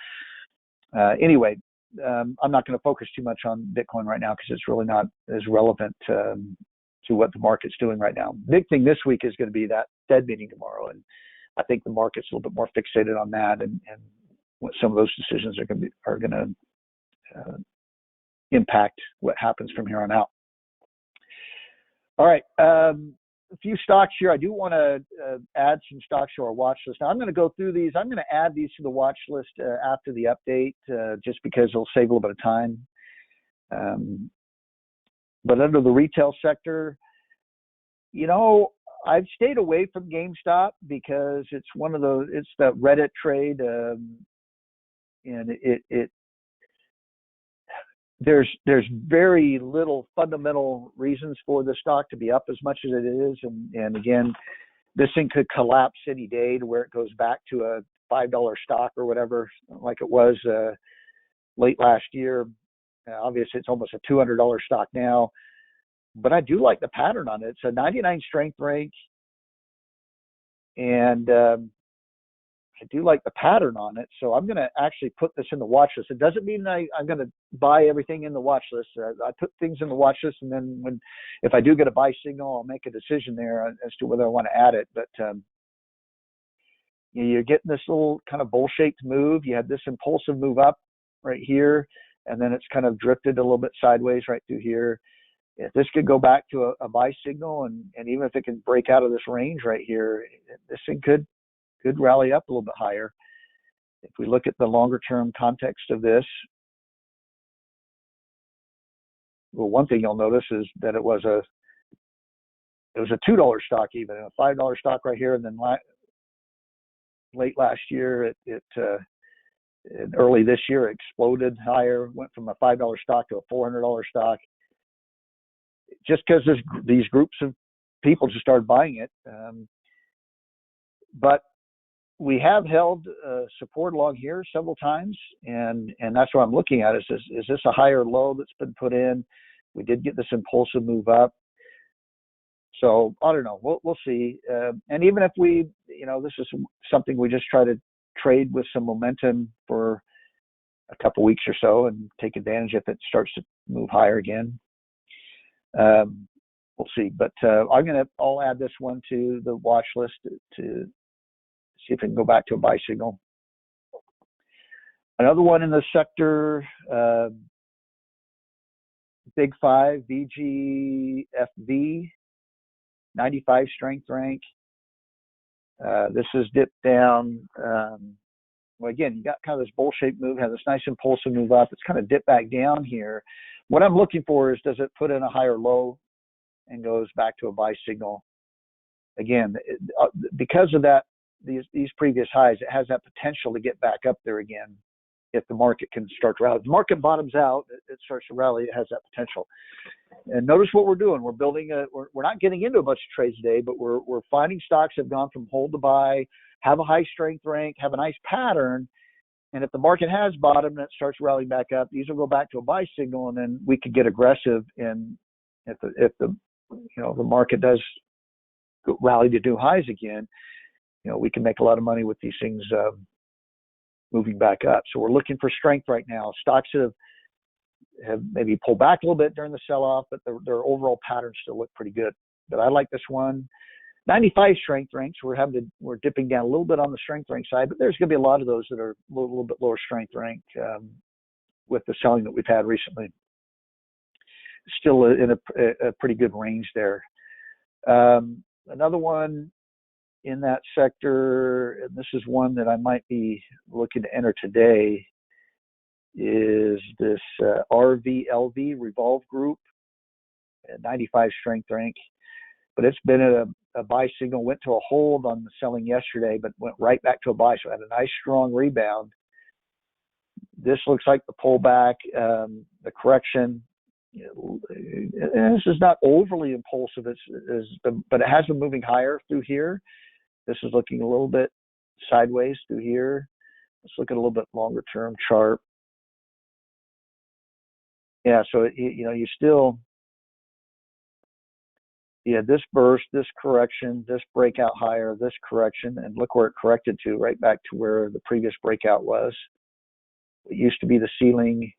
anyway, I'm not going to focus too much on Bitcoin right now, because it's really not as relevant to what the market's doing right now. Big thing this week is going to be that Fed meeting tomorrow, and I think the market's a little bit more fixated on that, and what some of those decisions are going to impact what happens from here on out. All right, a few stocks here. I do want to add some stocks to our watch list. Now I'm going to go through these. I'm going to add these to the watch list after the update, just because it'll save a little bit of time. But under the retail sector, I've stayed away from GameStop because it's it's that Reddit trade, and there's very little fundamental reasons for the stock to be up as much as it is, and again, this thing could collapse any day to where it goes back to a $5 stock or whatever, like it was late last year. Obviously, it's almost a $200 stock now, but I do like the pattern on it. It's a 99 strength rank, and I do like the pattern on it. So I'm going to actually put this in the watch list. It doesn't mean I'm going to buy everything in the watch list. I put things in the watch list, and then if I do get a buy signal, I'll make a decision there as to whether I want to add it. But you're getting this little kind of bowl-shaped move. You had this impulsive move up right here, and then it's kind of drifted a little bit sideways right through here. If this could go back to a buy signal, and even if it can break out of this range right here, this thing could rally up a little bit higher. If we look at the longer term context of this, well, one thing you'll notice is that it was a $2 stock, even a $5 stock right here, and then late last year, early this year, it exploded higher, went from a $5 stock to a $400 stock, just because these groups of people just started buying it. But we have held support along here several times, and that's what I'm looking at. Is this a higher low that's been put in? We did get this impulsive move up. So I don't know. We'll see. And even if this is something we just try to trade with some momentum for a couple weeks or so and take advantage if it starts to move higher again. We'll see. But I'll add this one to the watch list to see if it can go back to a buy signal. Another one in the sector, Big Five, VGFV, 95 strength rank. This has dipped down. Well, again, you got kind of this bowl-shaped move, has this nice impulsive move up. It's kind of dipped back down here. What I'm looking for is, does it put in a higher low and goes back to a buy signal? Again, because of that, these previous highs, it has that potential to get back up there again if the market can start to rally. If the market bottoms out, it starts to rally, it has that potential. And notice what we're doing. We're building we're not getting into a bunch of trades today, but we're finding stocks that have gone from hold to buy, have a high strength rank, have a nice pattern. And if the market has bottomed and it starts rallying back up, these will go back to a buy signal, and then we could get aggressive. And if the market does rally to new highs again, we can make a lot of money with these things moving back up. So we're looking for strength right now. Stocks that have maybe pulled back a little bit during the sell-off, but their overall patterns still look pretty good. But I like this one. 95 strength ranks. We're dipping down a little bit on the strength rank side, but there's going to be a lot of those that are a little bit lower strength rank with the selling that we've had recently. Still in a pretty good range there. Another one in that sector, and this is one that I might be looking to enter today, is this RVLV, Revolve Group, 95 strength rank. But it's been at a buy signal, went to a hold on the selling yesterday, but went right back to a buy. So it had a nice strong rebound. This looks like the pullback, the correction. This is not overly impulsive, but it has been moving higher through here. This is looking a little bit sideways through here. Let's look at a little bit longer term chart. Yeah, so you still, this burst, this correction, this breakout higher, this correction, and look where it corrected to, right back to where the previous breakout was. It used to be the ceiling,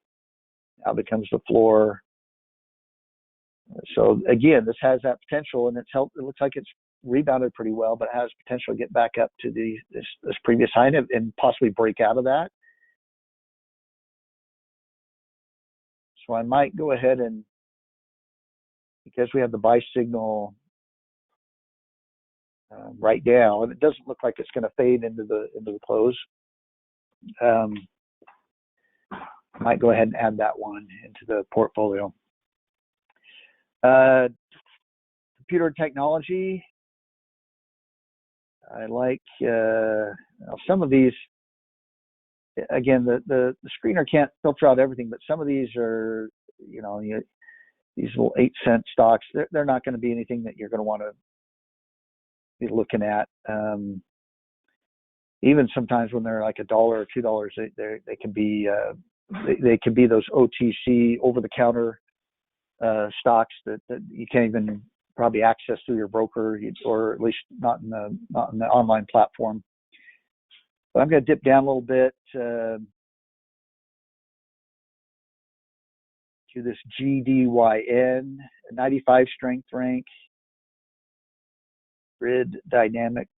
now becomes the floor. So again, this has that potential, and it looks like it's rebounded pretty well, but it has potential to get back up to this previous high and possibly break out of that. So I might go ahead and, because we have the buy signal right now, and it doesn't look like it's going to fade into the close, I might go ahead and add that one into the portfolio. Computer technology. I like some of these. Again, the screener can't filter out everything, but some of these are, these little 8-cent stocks. They're not going to be anything that you're going to want to be looking at. Even sometimes when they're like $1 or $2, they can be they can be those OTC, over-the-counter stocks that you can't even probably access through your broker, or at least not in the online platform. But I'm going to dip down a little bit to this GDYN 95 strength rank, grid dynamics,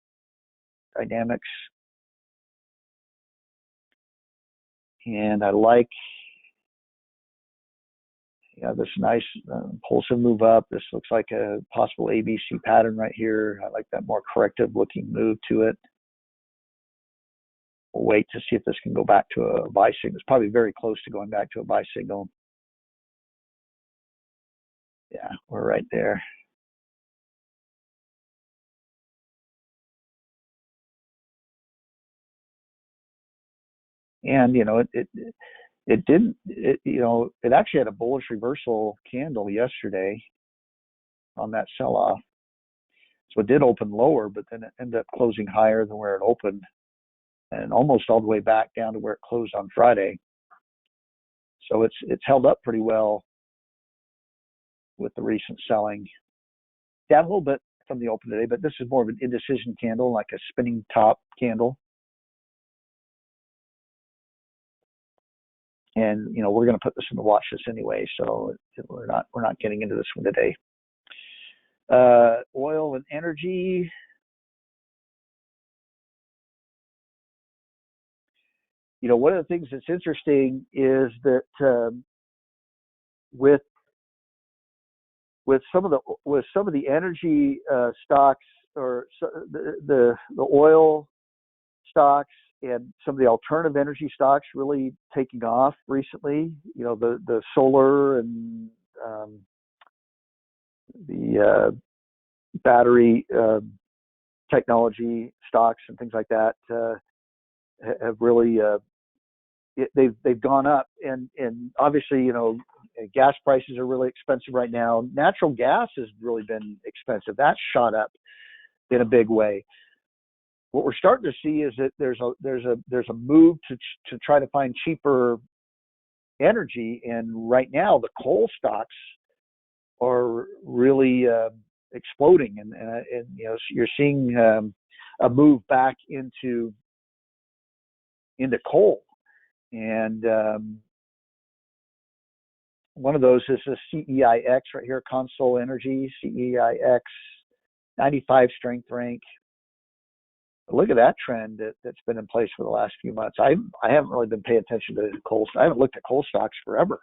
and I like this nice impulsive move up. This looks like a possible ABC pattern right here. I like that more corrective looking move to it. We'll wait to see if this can go back to a buy signal. It's probably very close to going back to a buy signal. Yeah, we're right there. And it didn't. It actually had a bullish reversal candle yesterday on that sell-off. So it did open lower, but then it ended up closing higher than where it opened, and almost all the way back down to where it closed on Friday. So it's held up pretty well with the recent selling. Down a little bit from the open today, but this is more of an indecision candle, like a spinning top candle. And we're going to put this in the watch list anyway, so we're not getting into this one today. Oil and energy. One of the things that's interesting is that with some of the energy stocks, or the oil stocks and some of the alternative energy stocks really taking off recently. The solar and the battery technology stocks and things like that have really they've gone up, and obviously gas prices are really expensive right now. Natural gas has really been expensive. That's shot up in a big way. What we're starting to see is that there's a move to try to find cheaper energy, and right now the coal stocks are really exploding, and you're seeing a move back into coal, and one of those is a CEIX right here, Console Energy, CEIX, 95 strength rank. Look at that trend that's been in place for the last few months. I haven't really been paying attention to coal. I haven't looked at coal stocks forever.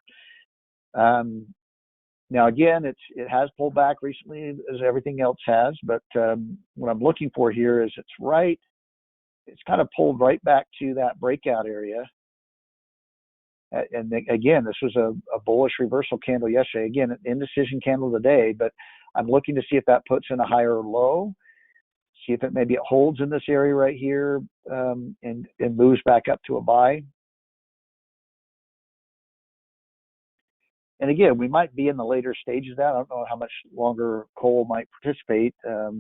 Now again, it has pulled back recently, as everything else has. But what I'm looking for here is it's kind of pulled right back to that breakout area. And again, this was a bullish reversal candle yesterday. Again, an indecision candle today, but I'm looking to see if that puts in a higher low. See if maybe it holds in this area right here, and moves back up to a buy. And again, we might be in the later stages of that. I don't know how much longer coal might participate,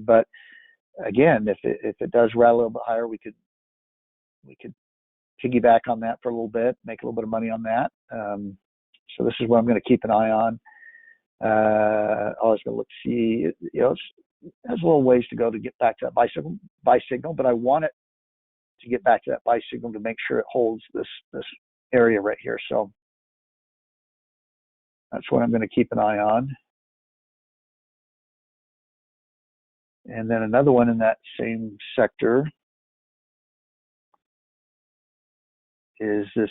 but again, if it does rattle a little bit higher, we could piggyback on that for a little bit, make a little bit of money on that. So this is what I'm going to keep an eye on. I was going to look to see, it has a little ways to go to get back to that buy signal, but I want it to get back to that buy signal to make sure it holds this area right here. So that's what I'm going to keep an eye on. And then another one in that same sector is this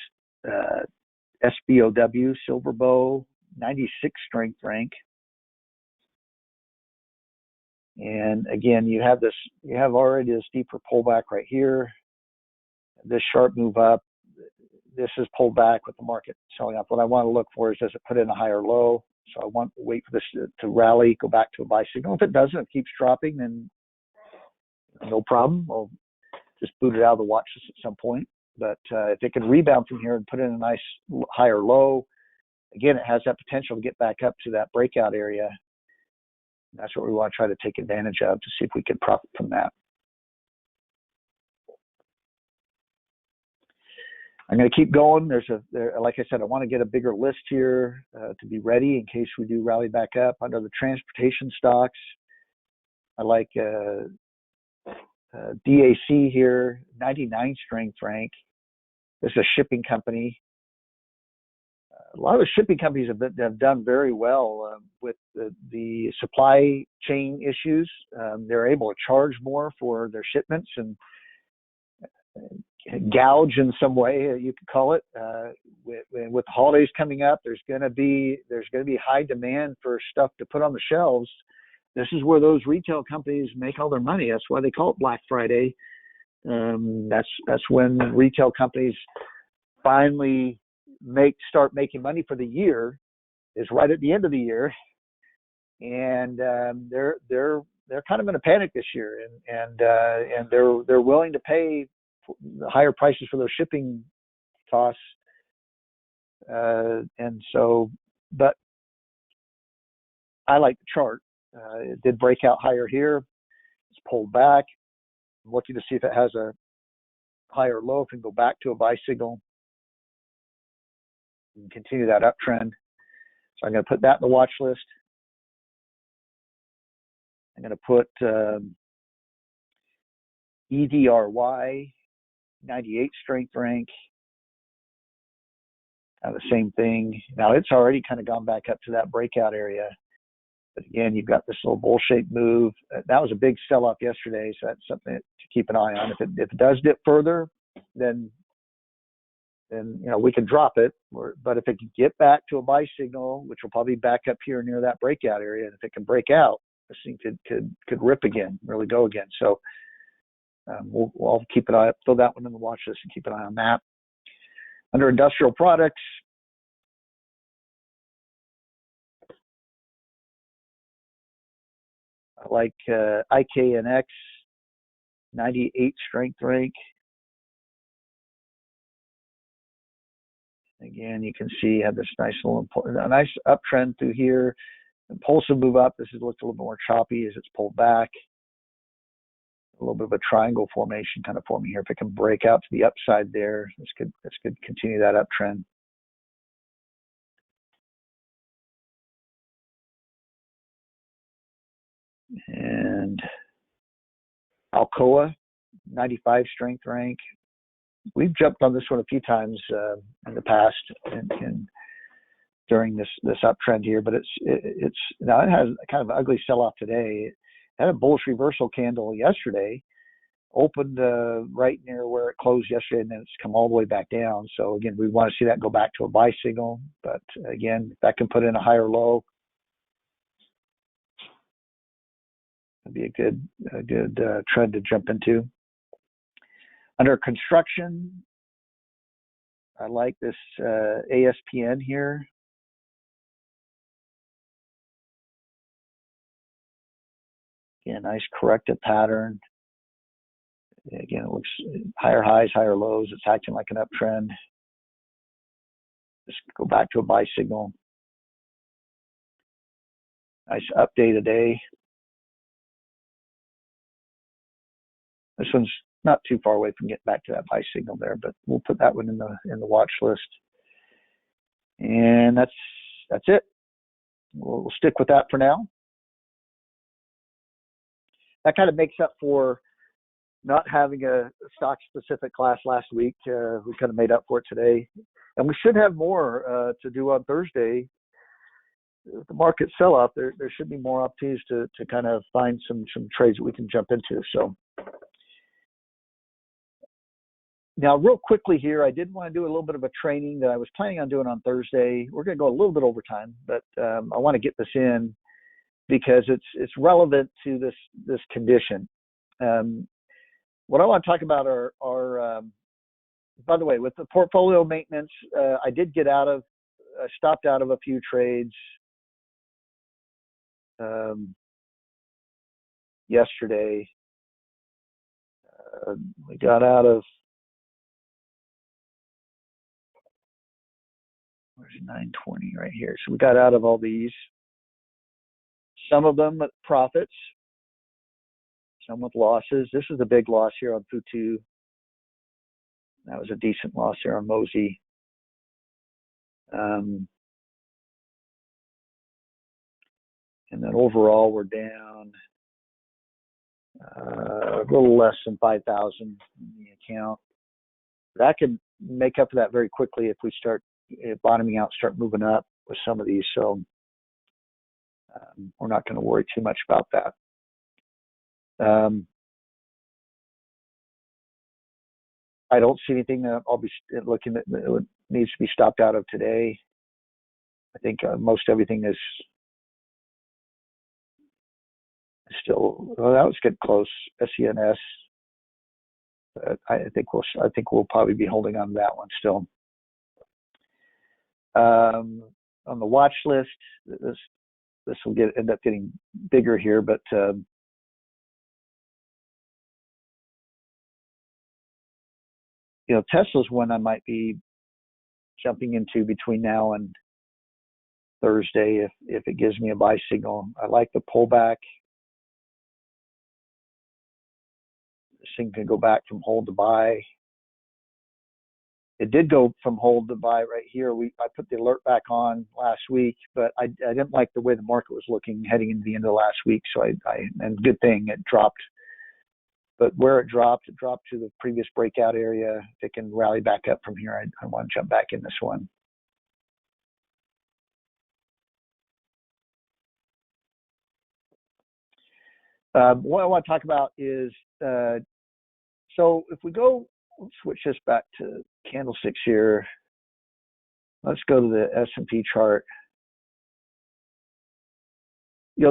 SBOW, Silver Bow, 96 strength rank. And again, you have already this deeper pullback right here. This sharp move up. This is pulled back with the market selling up. What I want to look for is, does it put in a higher low? So I want to wait for this to rally, go back to a buy signal. If it doesn't, it keeps dropping, then no problem. I'll just boot it out of the watch list at some point. But if it can rebound from here and put in a nice higher low, again, it has that potential to get back up to that breakout area. That's what we want to try to take advantage of, to see if we can profit from that. I'm going to keep going. Like I said, I want to get a bigger list here to be ready in case we do rally back up. Under the transportation stocks, I like DAC here, 99 strength rank. This is a shipping company. A lot of the shipping companies have done very well with the supply chain issues. They're able to charge more for their shipments and gouge in some way, you could call it. With the holidays coming up, there's going to be high demand for stuff to put on the shelves. This is where those retail companies make all their money. That's why they call it Black Friday. That's when retail companies finally start making money for the year. Is right at the end of the year, and they're kind of in a panic this year, and they're willing to pay the higher prices for those shipping costs. And so, but I like the chart. It did break out higher here. It's pulled back. I'm looking to see if it has a higher low. If it can go back to a buy signal and continue that uptrend. So I'm going to put that in the watch list. I'm going to put EDRY, 98 strength rank. The same thing. Now it's already kind of gone back up to that breakout area. But again, you've got this little bull-shaped move. That was a big sell-off yesterday, so that's something to keep an eye on. If it does dip further, then we can drop it. But if it can get back to a buy signal, which will probably back up here near that breakout area, and if it can break out, this thing could rip again, really go again. So I'll keep an eye, throw that one in the watch list and keep an eye on that. Under industrial products, I like IKNX, 98 strength rank. Again, you can see had this nice uptrend through here. Impulsive move up. This has looked a little more choppy as it's pulled back. A little bit of a triangle formation kind of forming here. If it can break out to the upside there, this could continue that uptrend. And Alcoa, 95 strength rank. We've jumped on this one a few times in the past and during this uptrend here, but it's now it has kind of an ugly sell-off today. It had a bullish reversal candle yesterday, opened right near where it closed yesterday, and then it's come all the way back down. So again, we want to see that go back to a buy signal, but again, if that can put in a higher low, it'd be a good trend to jump into. Under construction, I like this ASPN here. Again, nice corrective pattern. Again, it looks higher highs, higher lows. It's acting like an uptrend. Just go back to a buy signal. Nice up day today. This one's not too far away from getting back to that buy signal there, but we'll put that one in the watch list. And that's it. We'll stick with that for now. That kind of makes up for not having a stock-specific class last week. We kind of made up for it today. And we should have more to do on Thursday. The market sell-off, there should be more opportunities to kind of find some trades that we can jump into. So now, real quickly here, I did want to do a little bit of a training that I was planning on doing on Thursday. We're going to go a little bit over time, but I want to get this in because it's relevant to this condition. What I want to talk about are by the way, with the portfolio maintenance, I did stopped out of a few trades yesterday. We got out of, where's 920 right here? So we got out of all these. Some of them with profits, some with losses. This is a big loss here on Futu. That was a decent loss there on Mosey. And then overall, we're down a little less than 5,000 in the account. But I can make up for that very quickly if we start bottoming out, start moving up with some of these. So we're not going to worry too much about that. I don't see anything that I'll be looking at that needs to be stopped out of today. I think most everything is still. Well, that was getting close. SENS. I think we'll probably be holding on to that one still. On the watch list, this will end up getting bigger here, but Tesla's one I might be jumping into between now and Thursday if it gives me a buy signal. I like the pullback. This thing can go back from hold to buy. It did go from hold to buy right here. I put the alert back on last week, but I didn't like the way the market was looking heading into the end of last week. So and good thing it dropped. But where it dropped to the previous breakout area. If it can rally back up from here, I want to jump back in this one. What I want to talk about is, so if we go, let's switch this back to candlesticks here. Let's go to the S&P chart. We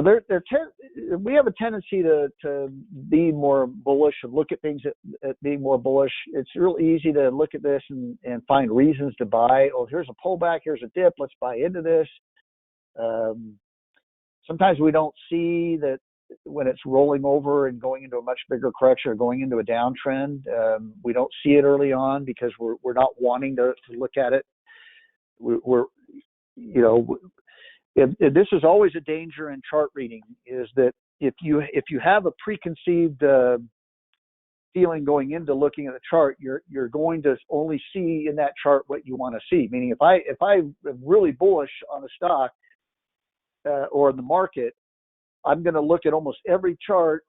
have a tendency to be more bullish and look at things at being more bullish. It's real easy to look at this and find reasons to buy. Oh, here's a pullback, here's a dip, let's buy into this. Sometimes we don't see that when it's rolling over and going into a much bigger correction or going into a downtrend. We don't see it early on because we're not wanting to look at it. This is always a danger in chart reading, is that if you have a preconceived feeling going into looking at the chart, you're going to only see in that chart what you want to see. Meaning, if I am really bullish on a stock or the market, I'm going to look at almost every chart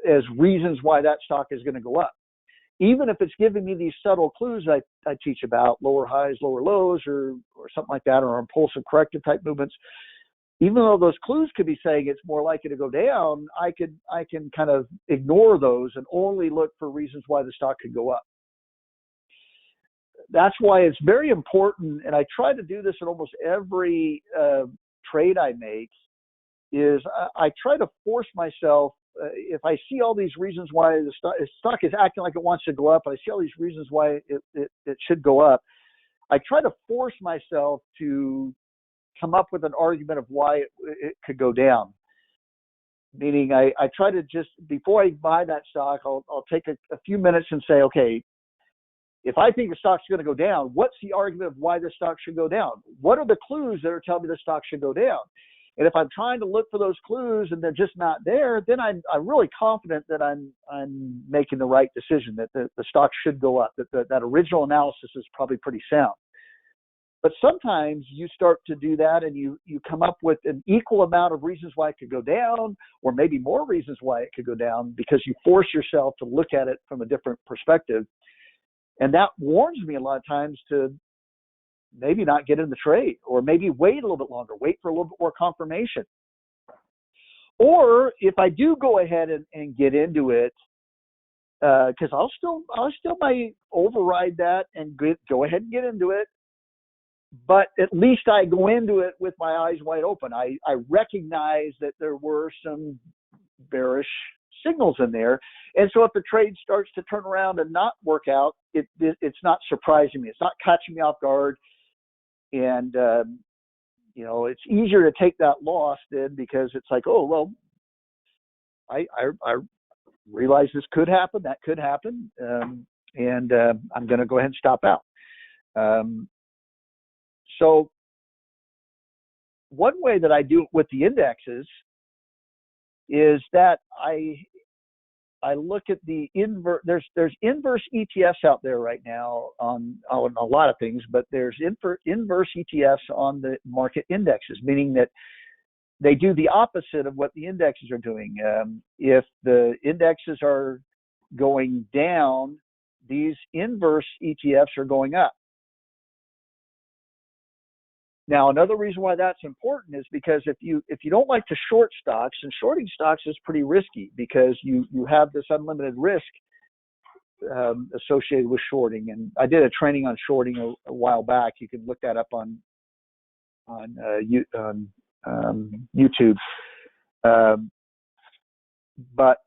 as reasons why that stock is going to go up. Even if it's giving me these subtle clues I teach about, lower highs, lower lows, or something like that, or impulsive corrective type movements, even though those clues could be saying it's more likely to go down, I can kind of ignore those and only look for reasons why the stock could go up. That's why it's very important, and I try to do this in almost every trade I make, is I try to force myself, if I see all these reasons why the stock is acting like it wants to go up, and I see all these reasons why it should go up, I try to force myself to come up with an argument of why it could go down. Meaning I try to just, before I buy that stock, I'll take a few minutes and say, okay, if I think the stock's going to go down, what's the argument of why the stock should go down? What are the clues that are telling me the stock should go down? And if I'm trying to look for those clues and they're just not there, then I'm really confident that I'm making the right decision, that the stock should go up, that original analysis is probably pretty sound. But sometimes you start to do that and you come up with an equal amount of reasons why it could go down, or maybe more reasons why it could go down, because you force yourself to look at it from a different perspective. And that warns me a lot of times to maybe not get in the trade, or maybe wait a little bit longer, wait for a little bit more confirmation. Or if I do go ahead and get into it, because I'll still might override that and go ahead and get into it, but at least I go into it with my eyes wide open. I recognize that there were some bearish signals in there, and so if the trade starts to turn around and not work out, it's not surprising me. It's not catching me off guard. And, it's easier to take that loss then, because it's like, oh, well, I realize this could happen, that could happen, and I'm going to go ahead and stop out. So one way that I do it with the indexes is that I look at the inverse. There's inverse ETFs out there right now on a lot of things, but there's inverse ETFs on the market indexes, meaning that they do the opposite of what the indexes are doing. If the indexes are going down, these inverse ETFs are going up. Now, another reason why that's important is because if you don't like to short stocks, and shorting stocks is pretty risky because you have this unlimited risk associated with shorting. And I did a training on shorting a while back. You can look that up on YouTube. But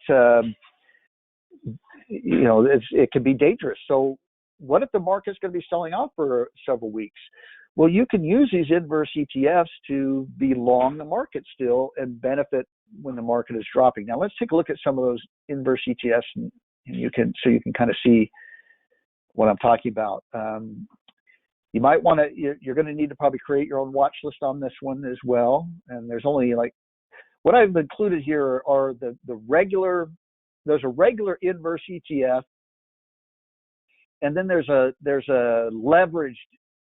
it can be dangerous. So what if the market's going to be selling off for several weeks? Well, you can use these inverse ETFs to be long the market still and benefit when the market is dropping. Now let's take a look at some of those inverse ETFs, and you can kind of see what I'm talking about. You might want to. You're going to need to probably create your own watch list on this one as well. And there's only what I've included here are the regular. There's a regular inverse ETF, and then there's a leveraged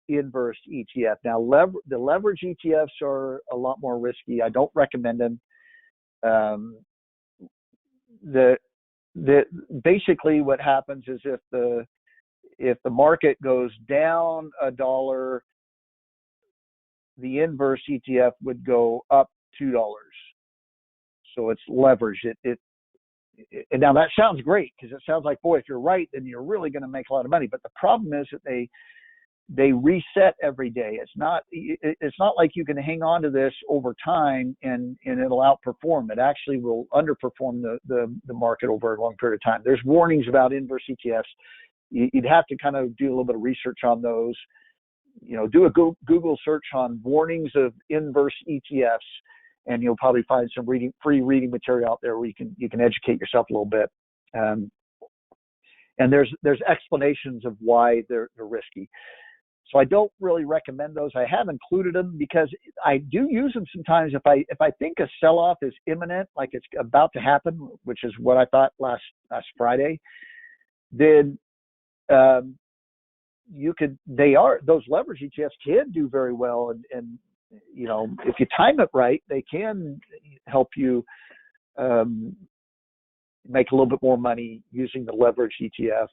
inverse ETF. Now, the leverage ETFs are a lot more risky. I don't recommend them. Basically what happens is if the market goes down $1, the inverse ETF would go up $2. So it's leveraged. And now that sounds great because it sounds like, boy, if you're right, then you're really going to make a lot of money. But the problem is that they reset every day. It's not like you can hang on to this over time and it'll outperform. It actually will underperform the market over a long period of time. There's warnings about inverse ETFs. You'd have to kind of do a little bit of research on those. Do a Google search on warnings of inverse ETFs, and you'll probably find some free reading material out there where you can educate yourself a little bit. And there's explanations of why they're risky. So I don't really recommend those. I have included them because I do use them sometimes if I think a sell-off is imminent, like it's about to happen, which is what I thought last Friday. Then those leverage ETFs can do very well, and if you time it right, they can help you make a little bit more money using the leverage ETF.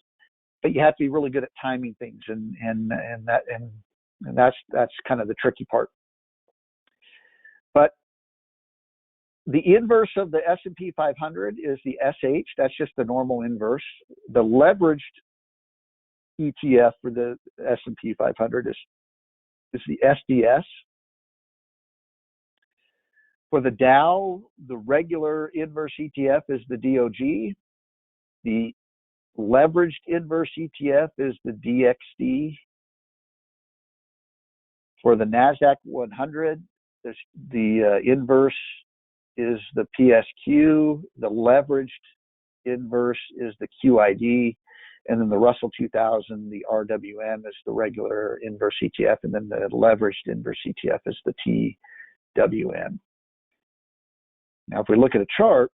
But you have to be really good at timing things, and that's kind of the tricky part. But the inverse of the S&P 500 is the SH. That's just the normal inverse. The leveraged ETF for the S&P 500 is the SDS. For the Dow, the regular inverse ETF is the DOG. The leveraged inverse ETF is the DXD. For the NASDAQ 100, the inverse is the PSQ. The leveraged inverse is the QID. And then the Russell 2000, the RWM, is the regular inverse ETF. And then the leveraged inverse ETF is the TWM. Now, if we look at a chart,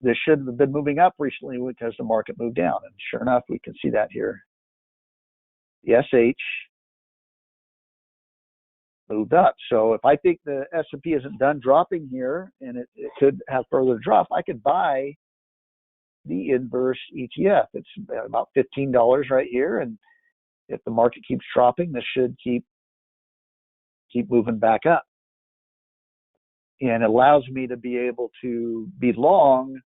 this should have been moving up recently because the market moved down. And sure enough, we can see that here. The SH moved up. So if I think the S&P isn't done dropping here and it could have further drop, I could buy the inverse ETF. It's about $15 right here. And if the market keeps dropping, this should keep moving back up. And it allows me to be able to be long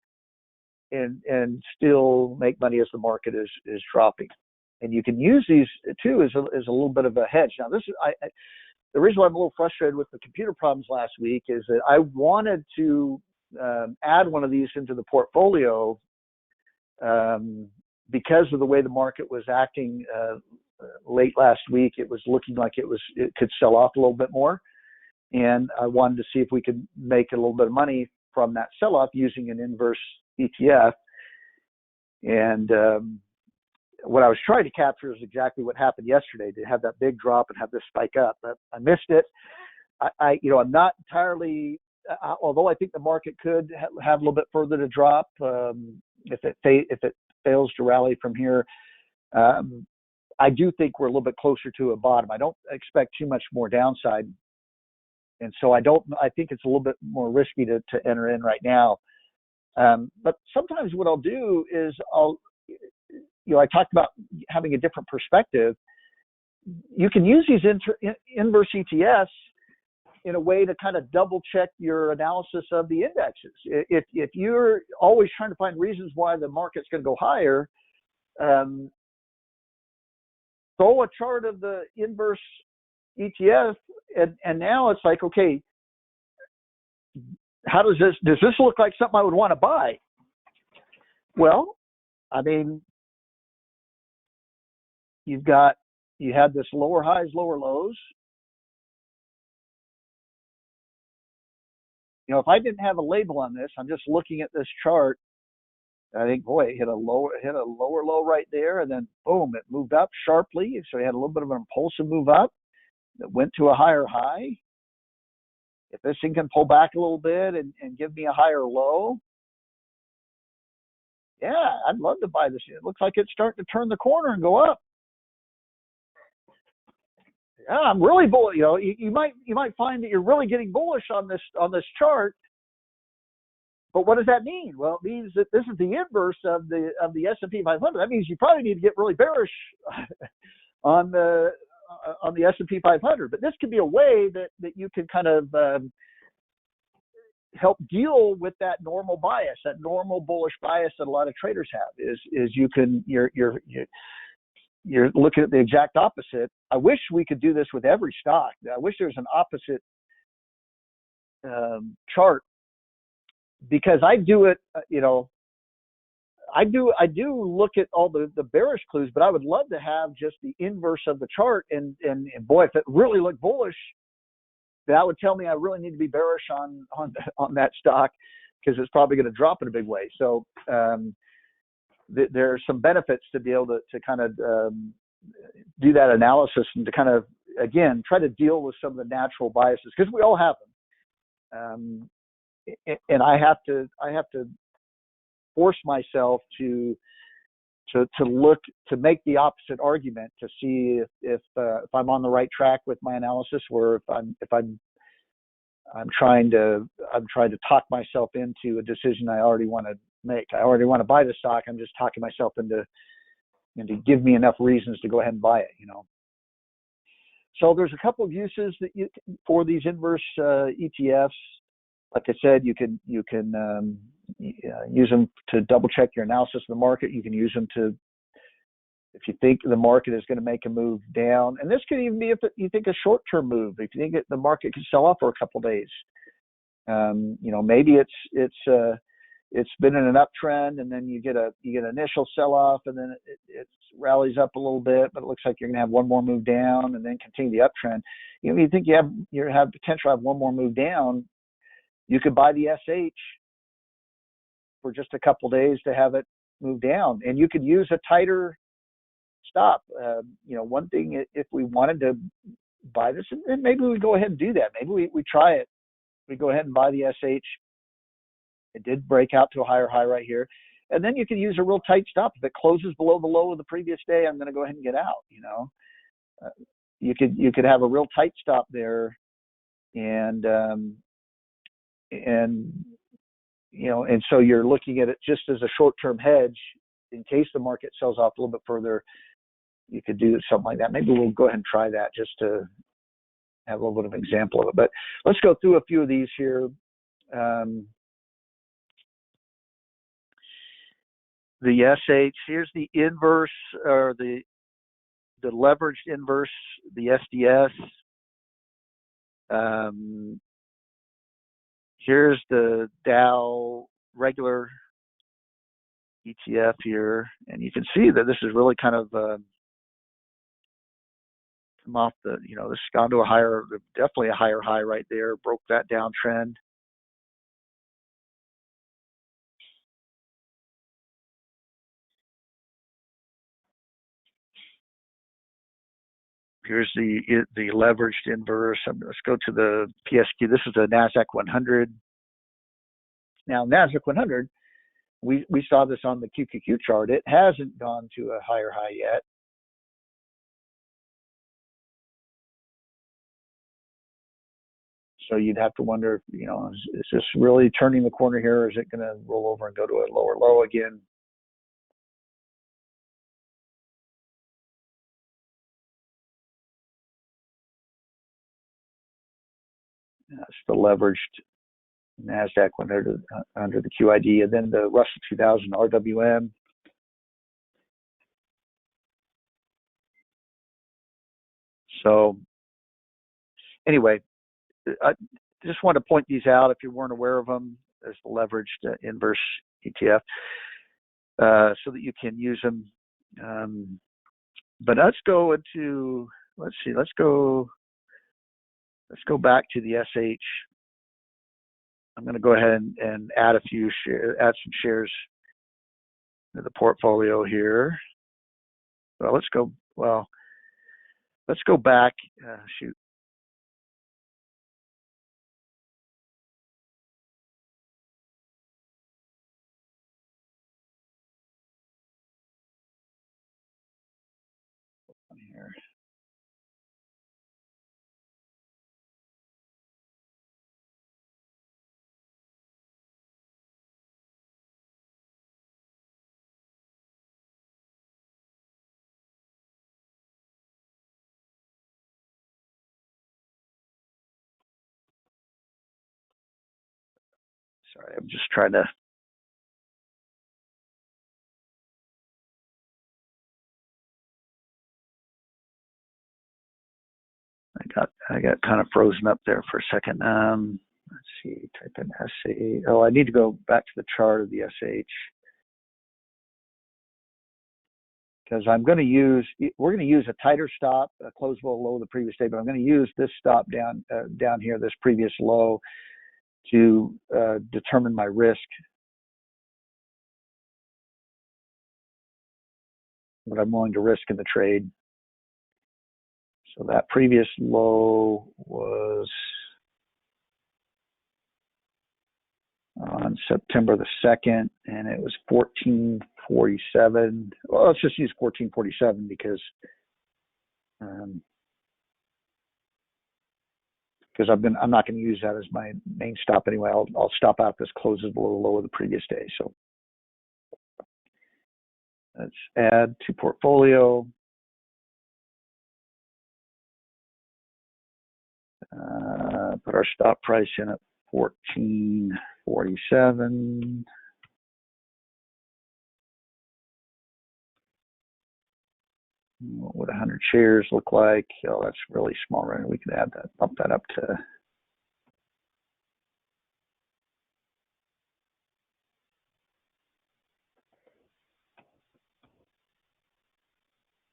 and still make money as the market is dropping. And you can use these too as a little bit of a hedge. Now, this is the reason why I'm a little frustrated with the computer problems last week is that I wanted to add one of these into the portfolio because of the way the market was acting late last week. It was looking like it could sell off a little bit more. And I wanted to see if we could make a little bit of money from that sell-off using an inverse ETF. And what I was trying to capture is exactly what happened yesterday, to have that big drop and have this spike up. But I missed it. I'm not entirely although I think the market could have a little bit further to drop if it fails to rally from here. I do think we're a little bit closer to a bottom. I don't expect too much more downside, and so I think it's a little bit more risky to enter in right now. But sometimes what I'll do is I talked about having a different perspective. You can use these inverse ETFs in a way to kind of double check your analysis of the indexes. If you're always trying to find reasons why the market's going to go higher, throw a chart of the inverse ETF, and now it's like, okay, does this look like something I would want to buy? Well, I mean, you had this lower highs, lower lows. If I didn't have a label on this, I'm just looking at this chart. I think, boy, it hit a lower low right there, and then boom, it moved up sharply. So we had a little bit of an impulsive move up that went to a higher high. If this thing can pull back a little bit and give me a higher low, yeah, I'd love to buy this. It looks like it's starting to turn the corner and go up. Yeah, I'm really bullish. You might find that you're really getting bullish on this chart. But what does that mean? Well, it means that this is the inverse of the S&P 500. That means you probably need to get really bearish on the S&P 500. But this could be a way that you can kind of help deal with that normal bias, that normal bullish bias that a lot of traders have. Is you're looking at the exact opposite. I wish we could do this with every stock. I wish there was an opposite chart. Because I do it, I do look at all the bearish clues, but I would love to have just the inverse of the chart. And boy, if it really looked bullish, that would tell me I really need to be bearish on that stock, because it's probably going to drop in a big way. So there are some benefits to be able to kind of do that analysis and to kind of, again, try to deal with some of the natural biases, because we all have them. And I have to force myself to look, to make the opposite argument, to see if I'm on the right track with my analysis, or if I'm trying to talk myself into a decision I already want to make. I already want to buy the stock. I'm just talking myself into give me enough reasons to go ahead and buy it. So there's a couple of uses for these inverse ETFs. Like I said, you can use them to double check your analysis of the market. You can use them if you think the market is going to make a move down, and this could even be if you think a short-term move. If you think the market could sell off for a couple of days, maybe it's been in an uptrend, and then you get an initial sell-off, and then it rallies up a little bit, but it looks like you're going to have one more move down, and then continue the uptrend. You think you have potential to have one more move down. You could buy the SH for just a couple of days to have it move down, and you could use a tighter stop. One thing, if we wanted to buy this, and maybe we go ahead and do that. Maybe we try it. We go ahead and buy the SH. It did break out to a higher high right here, and then you can use a real tight stop. If it closes below the low of the previous day, I'm going to go ahead and get out. You could have a real tight stop there, and so you're looking at it just as a short-term hedge in case the market sells off a little bit further. You could do something like that. Maybe we'll go ahead and try that just to have a little bit of an example of it. But let's go through a few of these here. The SH, here's the inverse, or the leveraged inverse, the SDS. Here's the Dow regular ETF here, and you can see that this is really kind of come off this has gone to definitely a higher high right there, broke that downtrend. Here's the leveraged inverse. Let's go to the PSQ. This is the NASDAQ 100. Now, NASDAQ 100, we saw this on the QQQ chart. It hasn't gone to a higher high yet. So you'd have to wonder, you know, is this really turning the corner here, or is it going to roll over and go to a lower low again? That's the leveraged NASDAQ 100 under the QID, and then the Russell 2000 RWM. So anyway, I just want to point these out if you weren't aware of them. There's the leveraged inverse ETF, so that you can use them. But let's go into, let's go back to the SH. I'm going to go ahead and add add some shares to the portfolio here. Well, let's go back. Shoot. Here. Sorry, I'm just trying to. I got kind of frozen up there for a second. Let's see, type in SA. Oh, I need to go back to the chart of the SH because we're going to use a tighter stop, a close below the previous day, but I'm going to use this stop down here, this previous low, to determine my risk, what I'm willing to risk in the trade. So that previous low was on September the 2nd, and it was 1447. Well, let's just use 1447 because I'm not going to use that as my main stop anyway. I'll stop out this closes below the low of the previous day. So let's add to portfolio. Put our stop price in at 1447. What would 100 shares look like? Oh, that's really small, right? We could add that, bump that up to.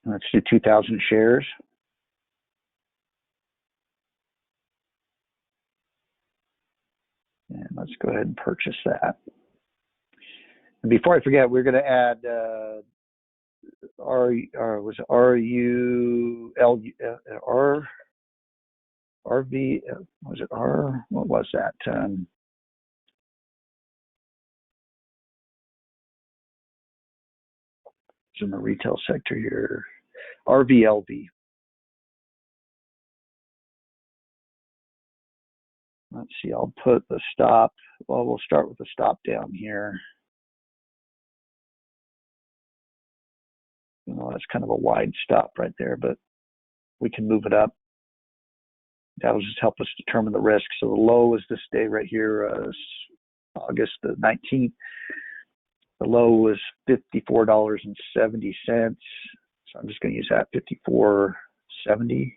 Let's do 2,000 shares. And let's go ahead and purchase that. And before I forget, we're going to add was it RV, was it R, what was that? It's in the retail sector here, RVLV. Let's see, I'll put the stop, well, we'll start with the stop down here. You know, that's kind of a wide stop right there, but we can move it up. That'll just help us determine the risk. So the low is this day right here, August the 19th. The low was $54.70. So I'm just going to use that, $54.70.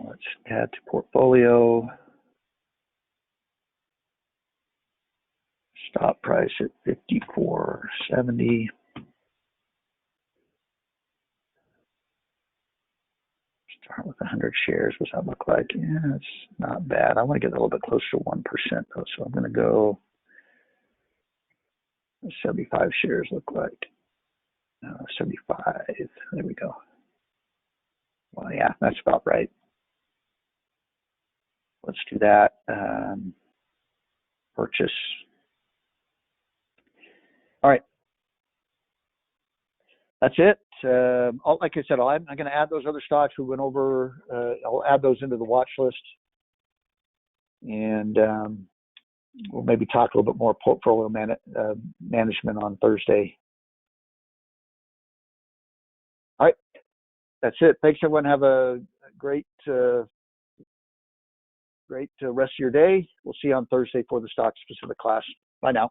Let's add to portfolio. Stop price at $54.70. Start with 100 shares. What's that look like? Yeah, it's not bad. I want to get a little bit closer to 1% though, so I'm going to go 75 shares look like? 75. There we go. Well, yeah, that's about right. Let's do that. Purchase. All right. That's it. Like I said, I'm going to add those other stocks we went over. I'll add those into the watch list. And we'll maybe talk a little bit more portfolio management on Thursday. All right. That's it. Thanks, everyone. Have a great rest of your day. We'll see you on Thursday for the stock specific class. Bye now.